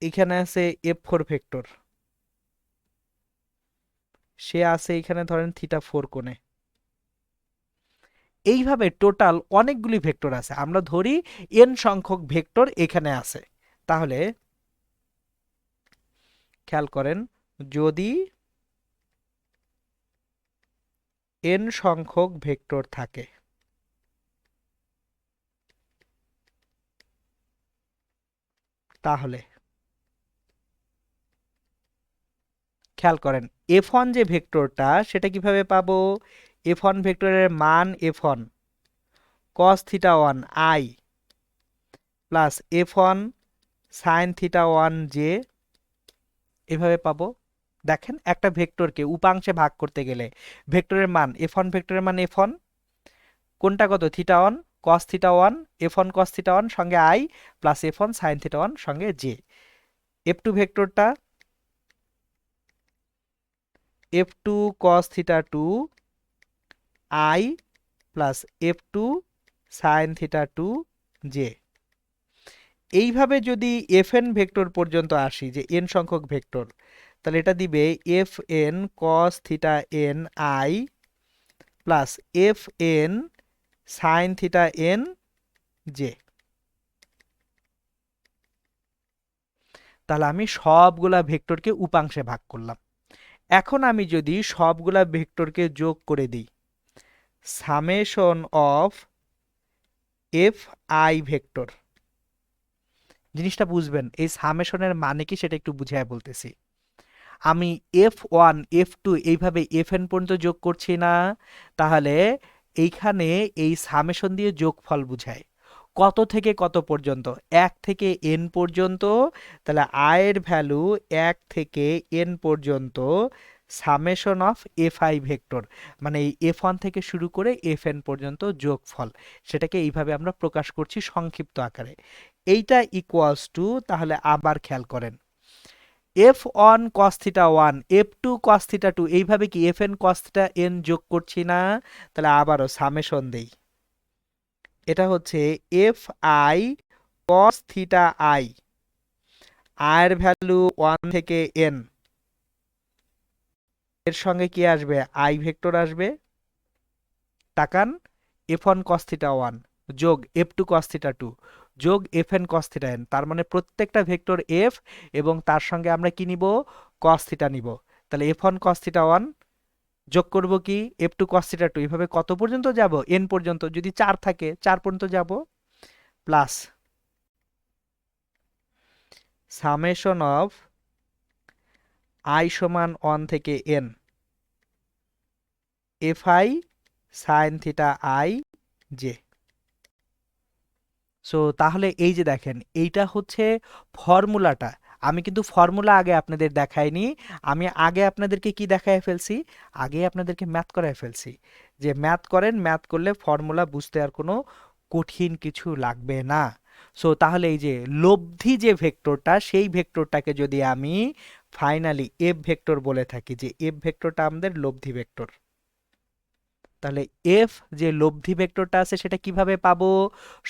এখানে আছে F4 ভেক্টর, সে আছে এখানে ধরেন θ4 কোণে। এইভাবে টোটাল অনেকগুলি ভেক্টর আছে, আমরা ধরি n সংখ্যক ভেক্টর এখানে আছে। তাহলে খেয়াল করেন, যদি n সংখ্যক ভেক্টর থাকে তাহলে খেয়াল করেন F1 যে ভেক্টরটা সেটা কিভাবে পাবো। F1 ভেক্টরের মান F1 cos θ1 i plus F1 sin θ1 j, এভাবে পাবো। দেখেন একটা ভেক্টরকে উপাংশে ভাগ করতে গেলে ভেক্টরের মান F1 ভেক্টরের মান F1, কোনটা কত θ1 cos θ1, F1 cos θ1 সঙ্গে i প্লাস F1 sin θ1 সঙ্গে j। F2 ভেক্টরটা F2 cos θ2 i plus F2 sin θ2 j। এইভাবে যদি Fn ভেক্টর পর্যন্ত আসি, যে n সংখ্যক ভেক্টর, তাহলে এটা দিবে Fn cos θn i plus Fn sin θn j। তাহলে আমি সবগুলা ভেক্টরকে উপাংশে ভাগ করলাম। এখন আমি যদি সবগুলা ভেক্টরকে যোগ করে দিই, summation of F I vector, জিনিসটা বুঝবেন এই সামেশনের মানে কি সেটা একটু বুঝায় বলতেছি। আমি F1 F2 এইভাবে Fn পর্যন্ত যোগ করছি না, তাহলে এইখানে এই সামেশন দিয়ে যোগফল বুঝায় কত থেকে কত পর্যন্ত, 1 থেকে n পর্যন্ত। তাহলে i এর ভ্যালু 1 থেকে n পর্যন্ত সামেশন অফ fi ভেক্টর, মানে এই F1 থেকে শুরু করে Fn পর্যন্ত যোগফল, সেটাকে এইভাবে আমরা প্রকাশ করছি সংক্ষিপ্ত আকারে। এইটা ইকুয়ালস টু, তাহলে আবার খেয়াল করেন F1 cos θ1 F2 cos θ2, এইভাবে কি Fn cos θn যোগ করছি না। তাহলে আবারও সামেশন দেই, এটা হচ্ছে fi cos θi, i এর ভ্যালু 1 থেকে n, এর সঙ্গে কি আসবে i ভেক্টর আসবে। তাকান F1 cos θ1 যোগ F2 cos θ2 যোগ Fn cos θn, তার মানে প্রত্যেকটা ভেক্টর f এবং তার সঙ্গে আমরা কি নিব cos θ নিব। তাহলে F1 cos θ1 যোগ করব কি F2 cos θ2, এইভাবে কত পর্যন্ত যাব n পর্যন্ত, যদি 4 থাকে 4 পর্যন্ত যাব, প্লাস সামেশন অফ i সমান 1 থেকে n fi sin θi j। So তাহলে এই যে দেখেন এইটা হচ্ছে ফর্মুলাটা, আমি কিন্তু ফর্মুলা আগে আপনাদের দেখাইনি, আমি আগে আপনাদেরকে কি দেখায় ফেলছি, আগে আপনাদেরকে ম্যাথ করায় ফেলছি, যে ম্যাথ করেন, ম্যাথ করলে ফর্মুলা বুঝতে আর কোনো কঠিন কিছু লাগবে না। সো তাহলে এই যে লব্ধি যে ভেক্টরটা, সেই ভেক্টরটাকে যদি আমি ফাইনালি এফ ভেক্টর বলে থাকি, যে এফ ভেক্টরটা আমাদের লব্ধি ভেক্টর, তাহলে এফ যে লব্ধি ভেক্টরটা আছে সেটা কিভাবে পাবো,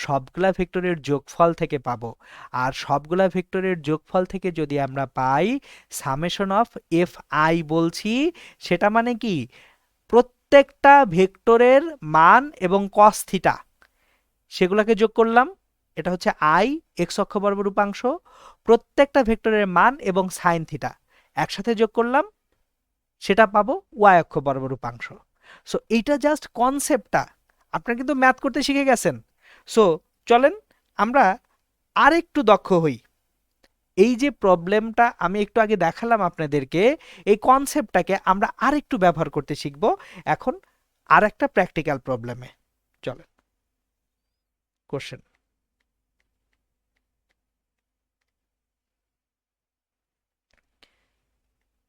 সবগুলা ভেক্টরের যোগফল থেকে পাবো। আর সবগুলা ভেক্টরের যোগফল থেকে যদি আমরা পাই সামেশন অফ এফ আই বলছি, সেটা মানে কি, প্রত্যেকটা ভেক্টরের মান এবং কস থিটা সেগুলোকে যোগ করলাম, এটা হচ্ছে আই, এক্স অক্ষ বরাবর উপাংশ, প্রত্যেকটা ভেক্টরের মান এবং সাইন থিটা একসাথে যোগ করলাম, সেটা পাবো ওয়াই অক্ষ বরাবর উপাংশ। সো এইটা জাস্ট কনসেপ্টটা, আপনারা কিন্তু ম্যাথ করতে শিখে গেছেন। সো চলেন আমরা আরেকটু দক্ষ হই। এই যে প্রবলেমটা আমি একটু আগে দেখালাম আপনাদেরকে, এই কনসেপ্টটাকে আমরা আরেকটু ব্যবহার করতে শিখব এখন আর একটা প্র্যাকটিক্যাল প্রবলেমে। চলেন কোশ্চেন।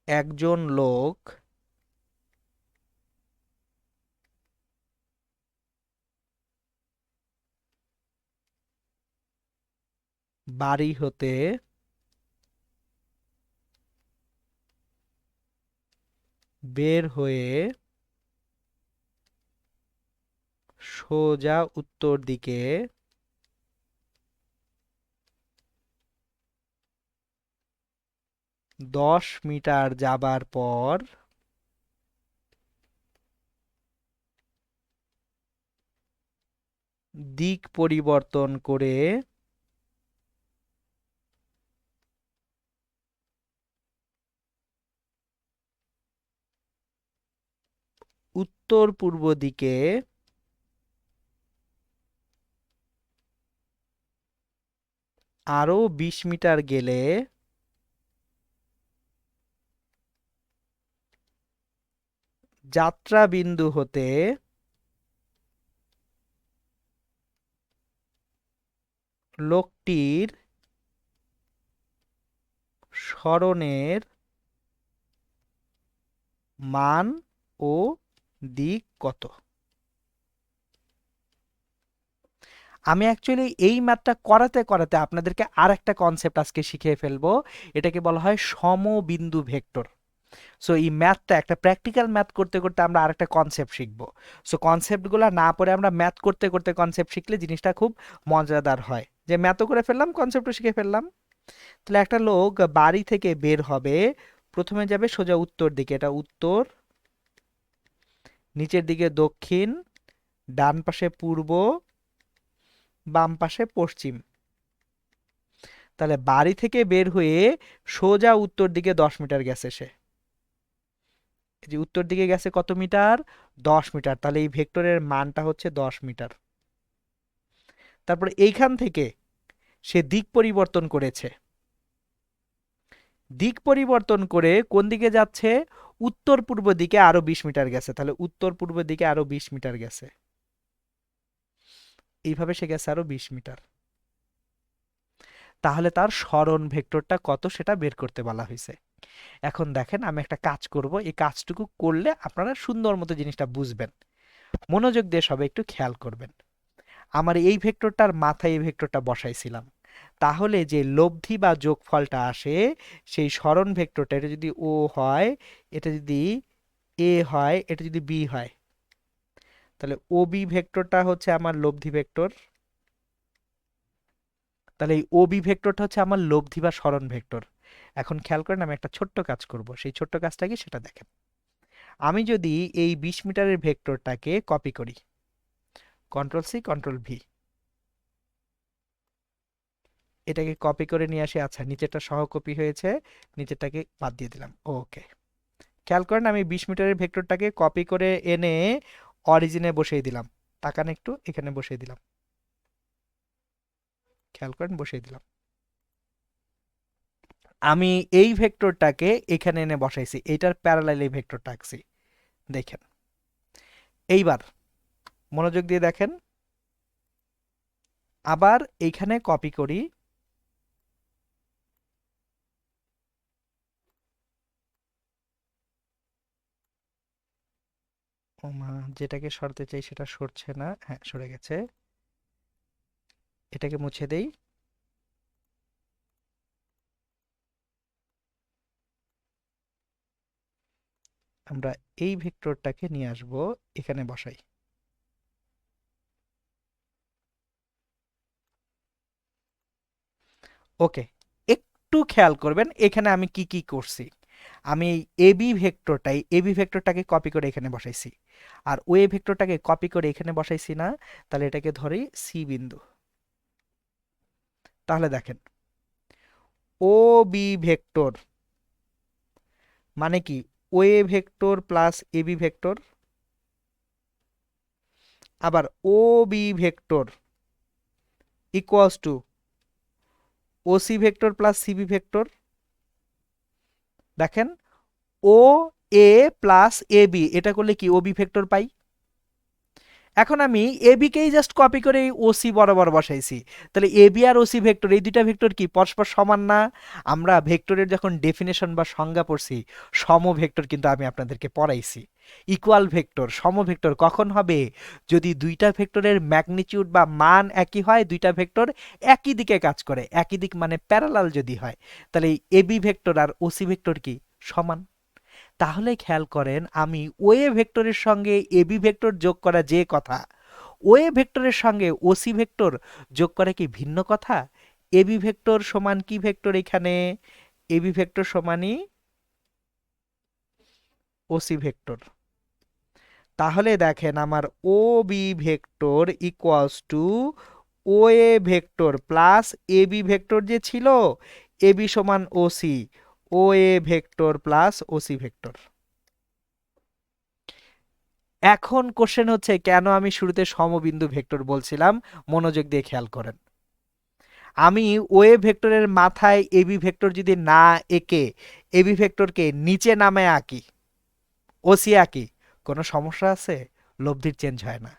একজন লোক বাড়ি হতে বের হয়ে সোজা উত্তর দিকে 10 মিটার যাবার পর দিক পরিবর্তন করে উত্তর পূর্ব দিকে আরো 20 মিটার গেলে যাত্রা বিন্দু হতে লোকটির সরণের মান ও দিক কত। আমি অ্যাকচুয়ালি এই ম্যাথটা করাতে করাতে আপনাদেরকে আর একটা কনসেপ্ট আজকে শিখিয়ে ফেলবো, এটাকে বলা হয় সমবিন্দু ভেক্টর। সো এই ম্যাথটা একটা প্র্যাকটিক্যাল ম্যাথ করতে করতে আমরা আরেকটা কনসেপ্ট শিখবো। সো কনসেপ্টগুলো না পড়ে আমরা ম্যাথ করতে করতে কনসেপ্ট শিখলে জিনিসটা খুব মজাদার হয়, যে ম্যাথও করে ফেললাম কনসেপ্টও শিখে ফেললাম। তাহলে একটা লোক বাড়ি থেকে বের হবে, প্রথমে যাবে সোজা উত্তর দিকে, এটা উত্তর, নিচের দিকে দক্ষিণ, ডান পাশে পূর্ব, বাম পাশে পশ্চিম। তাহলে বাড়ি থেকে বের হয়ে সোজা উত্তর দিকে 10 মিটার গেছে সে, এই যে উত্তর দিকে গেছে কত মিটার, 10 মিটার, তাহলে এই ভেক্টরের মানটা হচ্ছে 10 মিটার। তারপরে এইখান থেকে সে দিক পরিবর্তন করেছে, দিক পরিবর্তন করে কোন দিকে যাচ্ছে, উত্তর পূর্ব দিকে আরো 20 মিটার গেছে, তাহলে উত্তর পূর্ব দিকে আরো 20 মিটার গেছে, এইভাবে সে গেছে আরো 20 মিটার। তাহলে তার সরণ ভেক্টরটা কত সেটা বের করতে বলা হয়েছে। এখন দেখেন আমি একটা কাজ করব, এই কাজটুকু করলে আপনারা সুন্দর মতো জিনিসটা বুঝবেন। মনোযোগ দিয়ে সবাই একটু খেয়াল করবেন। আমার এই ভেক্টরটার মাথায় এই ভেক্টরটা বসাইছিলাম, তাহলে যে লব্ধি বা যোগফলটা আসে সেই সরণ ভেক্টরটা, এটা যদি ও হয়, এটা যদি এ হয়, এটা যদি বি হয়, তাহলে ও বি ভেক্টরটা হচ্ছে আমার লব্ধি ভেক্টর। তাহলে এই ও বি ভেক্টরটা হচ্ছে আমার লব্ধি বা সরণ ভেক্টর। এখন খেয়াল করেন আমি একটা ছোট্ট কাজ করব, সেই ছোট্ট কাজটা কি সেটা দেখেন। আমি যদি এই 20 মিটারের ভেক্টরটাকে কপি করি, কন্ট্রোল সি কন্ট্রোল ভি, এটাকে কপি করে নিয়ে আসি, আচ্ছা নিচেরটা সহ কপি হয়েছে, নিচেরটাকে বাদ দিয়ে দিলাম, ওকে। খেয়াল করেন আমি 20 মিটারের ভেক্টরটাকে কপি করে এনে অরিজিনে বসিয়ে দিলাম, তাকান একটু, এখানে বসিয়ে দিলাম, খেয়াল করেন বসিয়ে দিলাম। আমি এই ভেক্টরটাকে এখানে এনে বসাইছি, এইটার প্যারালাল এই ভেক্টরটা আঁকছি, দেখেন। এইবার মনোযোগ দিয়ে দেখেন, আবার এইখানে কপি করি, ও মা, যেটাকে সরতে চাই সেটা সরছে না। হ্যাঁ, সরে গেছে। এটাকে মুছে দেই। আমরা এই ভেক্টরটাকে নিয়ে আসব, এখানে বসাই। ওকে, একটু খেয়াল করবেন এখানে আমি কি কি করছি। আমি এই এবি ভেক্টরটাকে কপি করে এখানে বসাইছি, আর ওয়ে ভেক্টরটাকে কপি করে এখানে বসাইছি না। তাহলে এটাকে ধরি সি বিন্দু। তাহলে দেখেন, ও বি ভেক্টর মানে কি, OA vector plus AB vector, আবার O B vector equals to OC vector plus CB vector. দেখেন, O A plus A B, এটা করলে কি ওবি ভেক্টর পাই। এখন আমি এবি কেই জাস্ট কপি করে এই ওসি বরাবর বসাইছি। তাহলে এবি আর ওসি ভেক্টর, এই দুইটা ভেক্টর কি পরস্পর সমান না? আমরা ভেক্টরের যখন ডেফিনেশন বা সংজ্ঞা পড়ছি, সম ভেক্টর কিন্তু আমি আপনাদেরকে পড়াইছি। ইকুয়াল ভেক্টর, সম ভেক্টর কখন হবে? যদি দুইটা ভেক্টরের ম্যাগনিটিউড বা মান একই হয়, দুইটা ভেক্টর একই দিকে কাজ করে, একই দিক মানে প্যারালাল যদি হয়, তাহলে এবি ভেক্টর আর ওসি ভেক্টর কি সমান। তাহলে খেয়াল করেন, আমি ওয়ে ভেক্টরের সঙ্গে এবি ভেক্টর যোগ করা যে কথা, ওয়ে ভেক্টরের সঙ্গে ওসি ভেক্টর যোগ করা কি ভিন্ন কথা? এবি ভেক্টর সমান কি ভেক্টর এখানে? এবি ভেক্টর সমানই ওসি ভেক্টর। তাহলে দেখেন, আমার O B vector equals to OA vector plus AB vector যে ছিল, এবি সমান OC, OA vector plus OC vector. এখন কোশ্চেন হচ্ছে, কেন আমি শুরুতে সমবিন্দু ভেক্টর বলছিলাম? মনোযোগ দিয়ে খেয়াল করেন। আমি ওয়ে ভেক্টরের মাথায় এবি ভেক্টর যদি না এঁকে এবি ভেক্টরকে নিচে নামে আঁকি, ওসি আঁকি, কোনো সমস্যা আছে? লব্ধির চেঞ্জ হয় না।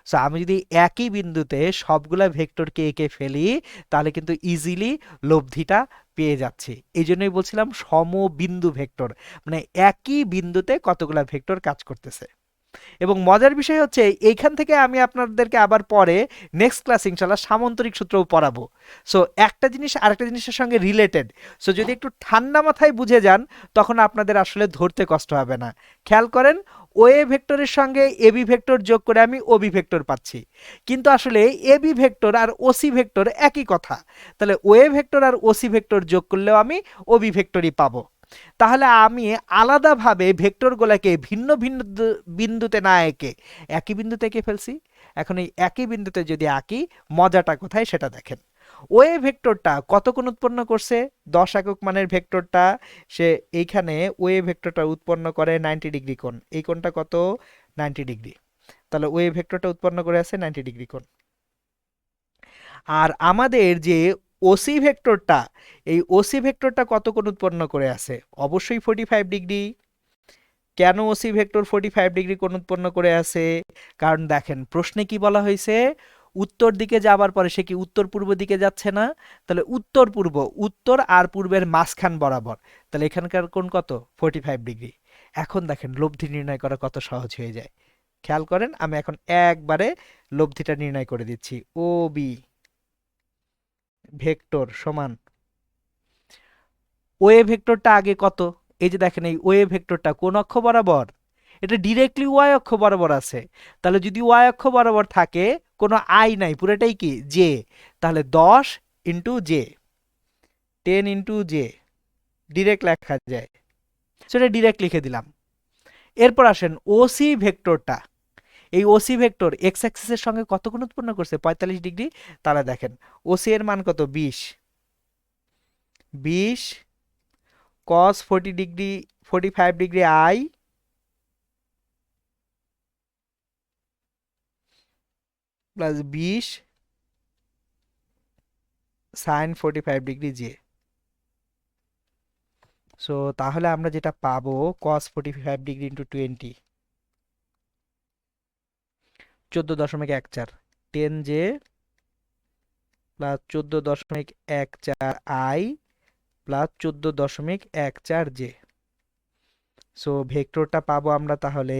সো আমি যদি একই বিন্দুতে সবগুলা ভেক্টরকে এঁকে ফেলি, তাহলে কিন্তু ইজিলি লব্ধিটা পেয়ে যাচ্ছি। এই জন্যই বলছিলাম সমবিন্দু ভেক্টর, মানে একই বিন্দুতে কতগুলা ভেক্টর কাজ করতেছে। এবং মজার বিষয় হচ্ছে, এইখান থেকে আমি আপনাদেরকে আবার পরে নেক্সট ক্লাস ইনশাল্লাহ সামান্তরিক সূত্রও পড়াবো। সো একটা জিনিস আরেকটা জিনিসের সঙ্গে রিলেটেড। সো যদি একটু ঠান্ডা মাথায় বুঝে যান, তখন আপনাদের আসলে ধরতে কষ্ট হবে না। খেয়াল করেন, ওএ ভেক্টরের সঙ্গে এবি ভেক্টর যোগ করে আমি ওবি ভেক্টর পাচ্ছি, কিন্তু আসলে এবি ভেক্টর আর ওসি ভেক্টর একই কথা। তাহলে ওএ ভেক্টর আর ওসি ভেক্টর যোগ করলেও আমি ওবি ভেক্টরই পাবো। তাহলে আমি আলাদাভাবে ভেক্টরগুলোকে ভিন্ন ভিন্ন বিন্দুতে না এঁকে একই বিন্দুতে এঁকে ফেলছি। এখন এই একই বিন্দুতে যদি আঁকি, মজাটা কোথায় সেটা দেখেন। ওয়ে ভেক্টরটা কত কোণ উৎপন্ন করছে? 10 একক মানের ভেক্টরটা, সে এইখানে ওয়ে ভেক্টরটা উৎপন্ন করে 90 ডিগ্রি কোণ। এই কোণটা কত? 90 ডিগ্রি। তাহলে ওয়ে ভেক্টরটা উৎপন্ন করে আছে 90 ডিগ্রি কোণ। আর আমাদের যে ওসি ভেক্টরটা, এই ওসি ভেক্টরটা কত কোণ উৎপন্ন করে আছে? অবশ্যই 45 ডিগ্রি। কেন ওসি ভেক্টর 45 ডিগ্রি কোণ উৎপন্ন করে আছে? কারণ দেখেন, প্রশ্নে কি বলা হয়েছে? উত্তর দিকে যাবার পরে সে কি উত্তর পূর্ব দিকে যাচ্ছে না? তাহলে উত্তর পূর্ব, উত্তর আর পূর্বের মাঝখান বরাবর, তাহলে এখানকার কোণ কত? 45 ডিগ্রি। এখন দেখেন লব্ধি নির্ণয় করা কত সহজ হয়ে যায়। খেয়াল করেন, আমি এখন একবারে লব্ধিটা নির্ণয় করে দিচ্ছি। ও বি ভেক্টর সমান, ওয়ে ভেক্টরটা আগে কত? এই যে দেখেন, এই ওয়ে ভেক্টরটা কোন অক্ষ বরাবর? এটা ডিরেক্টলি ওয়াই অক্ষ বরাবর আছে। তাহলে যদি ওয়াই অক্ষ বরাবর থাকে, কোনো আই নাই, পুরোটাই কি জে, তাহলে 10 into J, 10 into J, direct লেখা যায়। সেটা ডিরেক্ট লিখে দিলাম। এরপর আসেন ওসি ভেক্টরটা। এই ওসি ভেক্টর এক্স অ্যাক্সিসের সঙ্গে কত কোণ উৎপন্ন করছে? 45 ডিগ্রি। তাহলে দেখেন, ওসি এর মান কত? 20। 20 cos 40 degree, 45 degree i plus 20 sine 45 degree j. So তাহলে আমরা যেটা পাবো, cos 45 degree into 20, 14.14, 10 j plus 14.14 i plus 14.14 j. So ভেক্টরটা পাবো আমরা তাহলে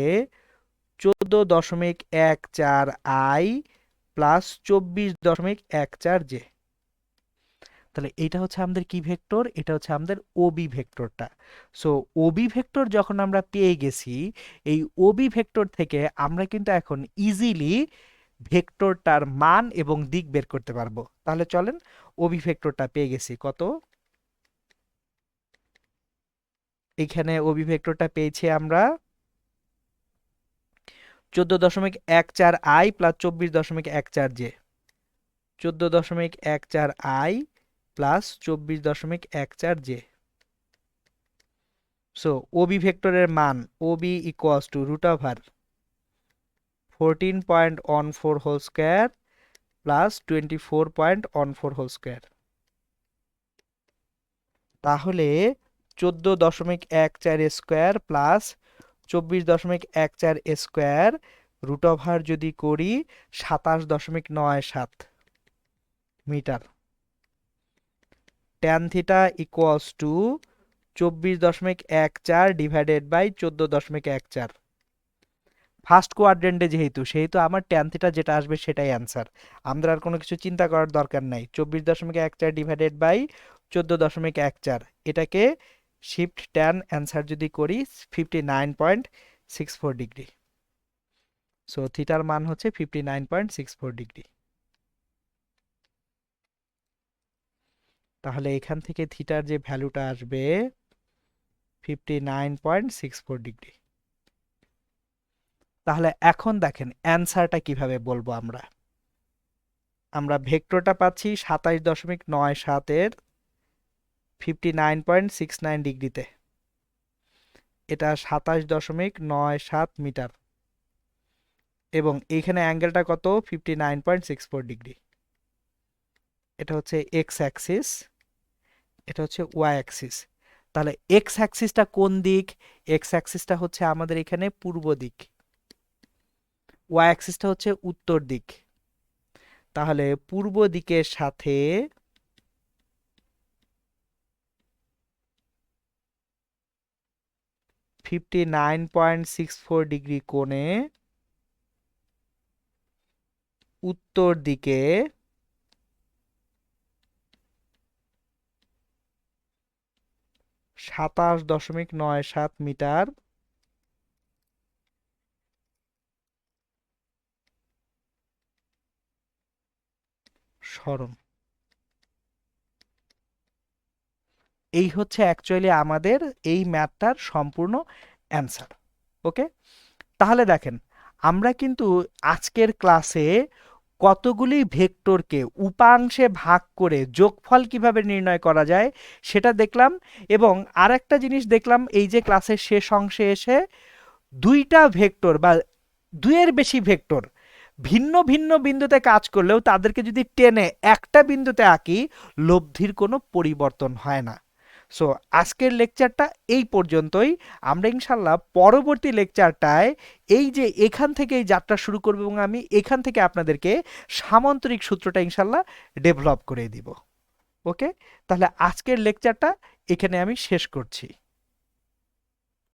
14.14 প্লাস 24.14 তাহলে এটা হচ্ছে আমাদের কি ভেক্টর? এটা হচ্ছে আমাদের ওবি ভেক্টরটা। সো ওবি ভেক্টর যখন আমরা পেয়ে গেছি, এই ওবি ভেক্টর থেকে আমরা কিন্তু এখন ইজিলি ভেক্টরটার মান এবং দিক বের করতে পারবো। তাহলে চলেন, ওবি ভেক্টরটা পেয়ে গেছি কত, এখানে ওবি ভেক্টরটা পেয়েছি আমরা 14.14 প্লাস 24.14 14.14 প্লাস 24.14 সো ওবি ভেক্টরের মান OB equals to root over 14.14 whole square plus 24.14 whole square. তাহলে 14.14 square plus 24.14 square root over যদি করি 27.97 metre. Tan theta equals to 24.14 divided by 14.14। First কোয়াড্রেন্টে সেহেতু আমার ট্যান থিটা যেটা আসবে সেটাই অ্যান্সার। আমাদের আর কোনো কিছু চিন্তা করার দরকার নাই। 24.14 ডিভাইডেড বাই 14.14, এটাকে শিফট ট্যান অ্যান্সার যদি করি 59.64 ডিগ্রি। সো থিটার মান হচ্ছে 59.64 ডিগ্রি। তাহলে এখান থেকে থিটার যে ভ্যালুটা আসবে 59.64 ডিগ্রি। তাহলে এখন দেখেন অ্যান্সারটা কিভাবে বলবো আমরা। আমরা ভেক্টরটা পাচ্ছি 27.97 এর 59.69 ডিগ্রিতে, এটা 27.97 মিটার, এবং এইখানে অ্যাঙ্গেলটা কত 59.64 ডিগ্রি। এটা হচ্ছে এক্স অ্যাক্সিস, এটা হচ্ছে ওয়াই অ্যাক্সিস। তাহলে এক্স অ্যাক্সিসটা কোন দিক? এক্স অ্যাক্সিসটা হচ্ছে আমাদের এখানে পূর্ব দিক, ওয়াই অ্যাক্সিসটা হচ্ছে উত্তর দিক। তাহলে পূর্ব দিকের সাথে 59.64 ডিগ্রি কোণে উত্তর দিকে 27.97 মিটার সরণ। এই হচ্ছে অ্যাকচুয়ালি আমাদের এই ম্যাথটার সম্পূর্ণ অ্যান্সার। ওকে, তাহলে দেখেন আমরা কিন্তু আজকের ক্লাসে কতগুলি ভেক্টরকে উপাংশে ভাগ করে যোগফল কিভাবে নির্ণয় করা যায় সেটা দেখলাম, এবং আরেকটা জিনিস দেখলাম এই যে ক্লাসের শেষ অংশে এসে দুইটা ভেক্টর বা দুইয়ের বেশি ভেক্টর ভিন্ন ভিন্ন বিন্দুতে কাজ করলেও তাদেরকে যদি টেনে একটা বিন্দুতে আঁকি লব্ধির কোনো পরিবর্তন হয় না। সো আজকের লেকচারটা এই পর্যন্তই। আমরা ইনশাল্লাহ পরবর্তী লেকচারটায় এই যে এখান থেকে এই যাত্রা শুরু করব, এবং আমি এখান থেকে আপনাদেরকে সামান্তরিক সূত্রটা ইনশাল্লাহ ডেভেলপ করে দিব। ওকে, তাহলে আজকের লেকচারটা এখানে আমি শেষ করছি।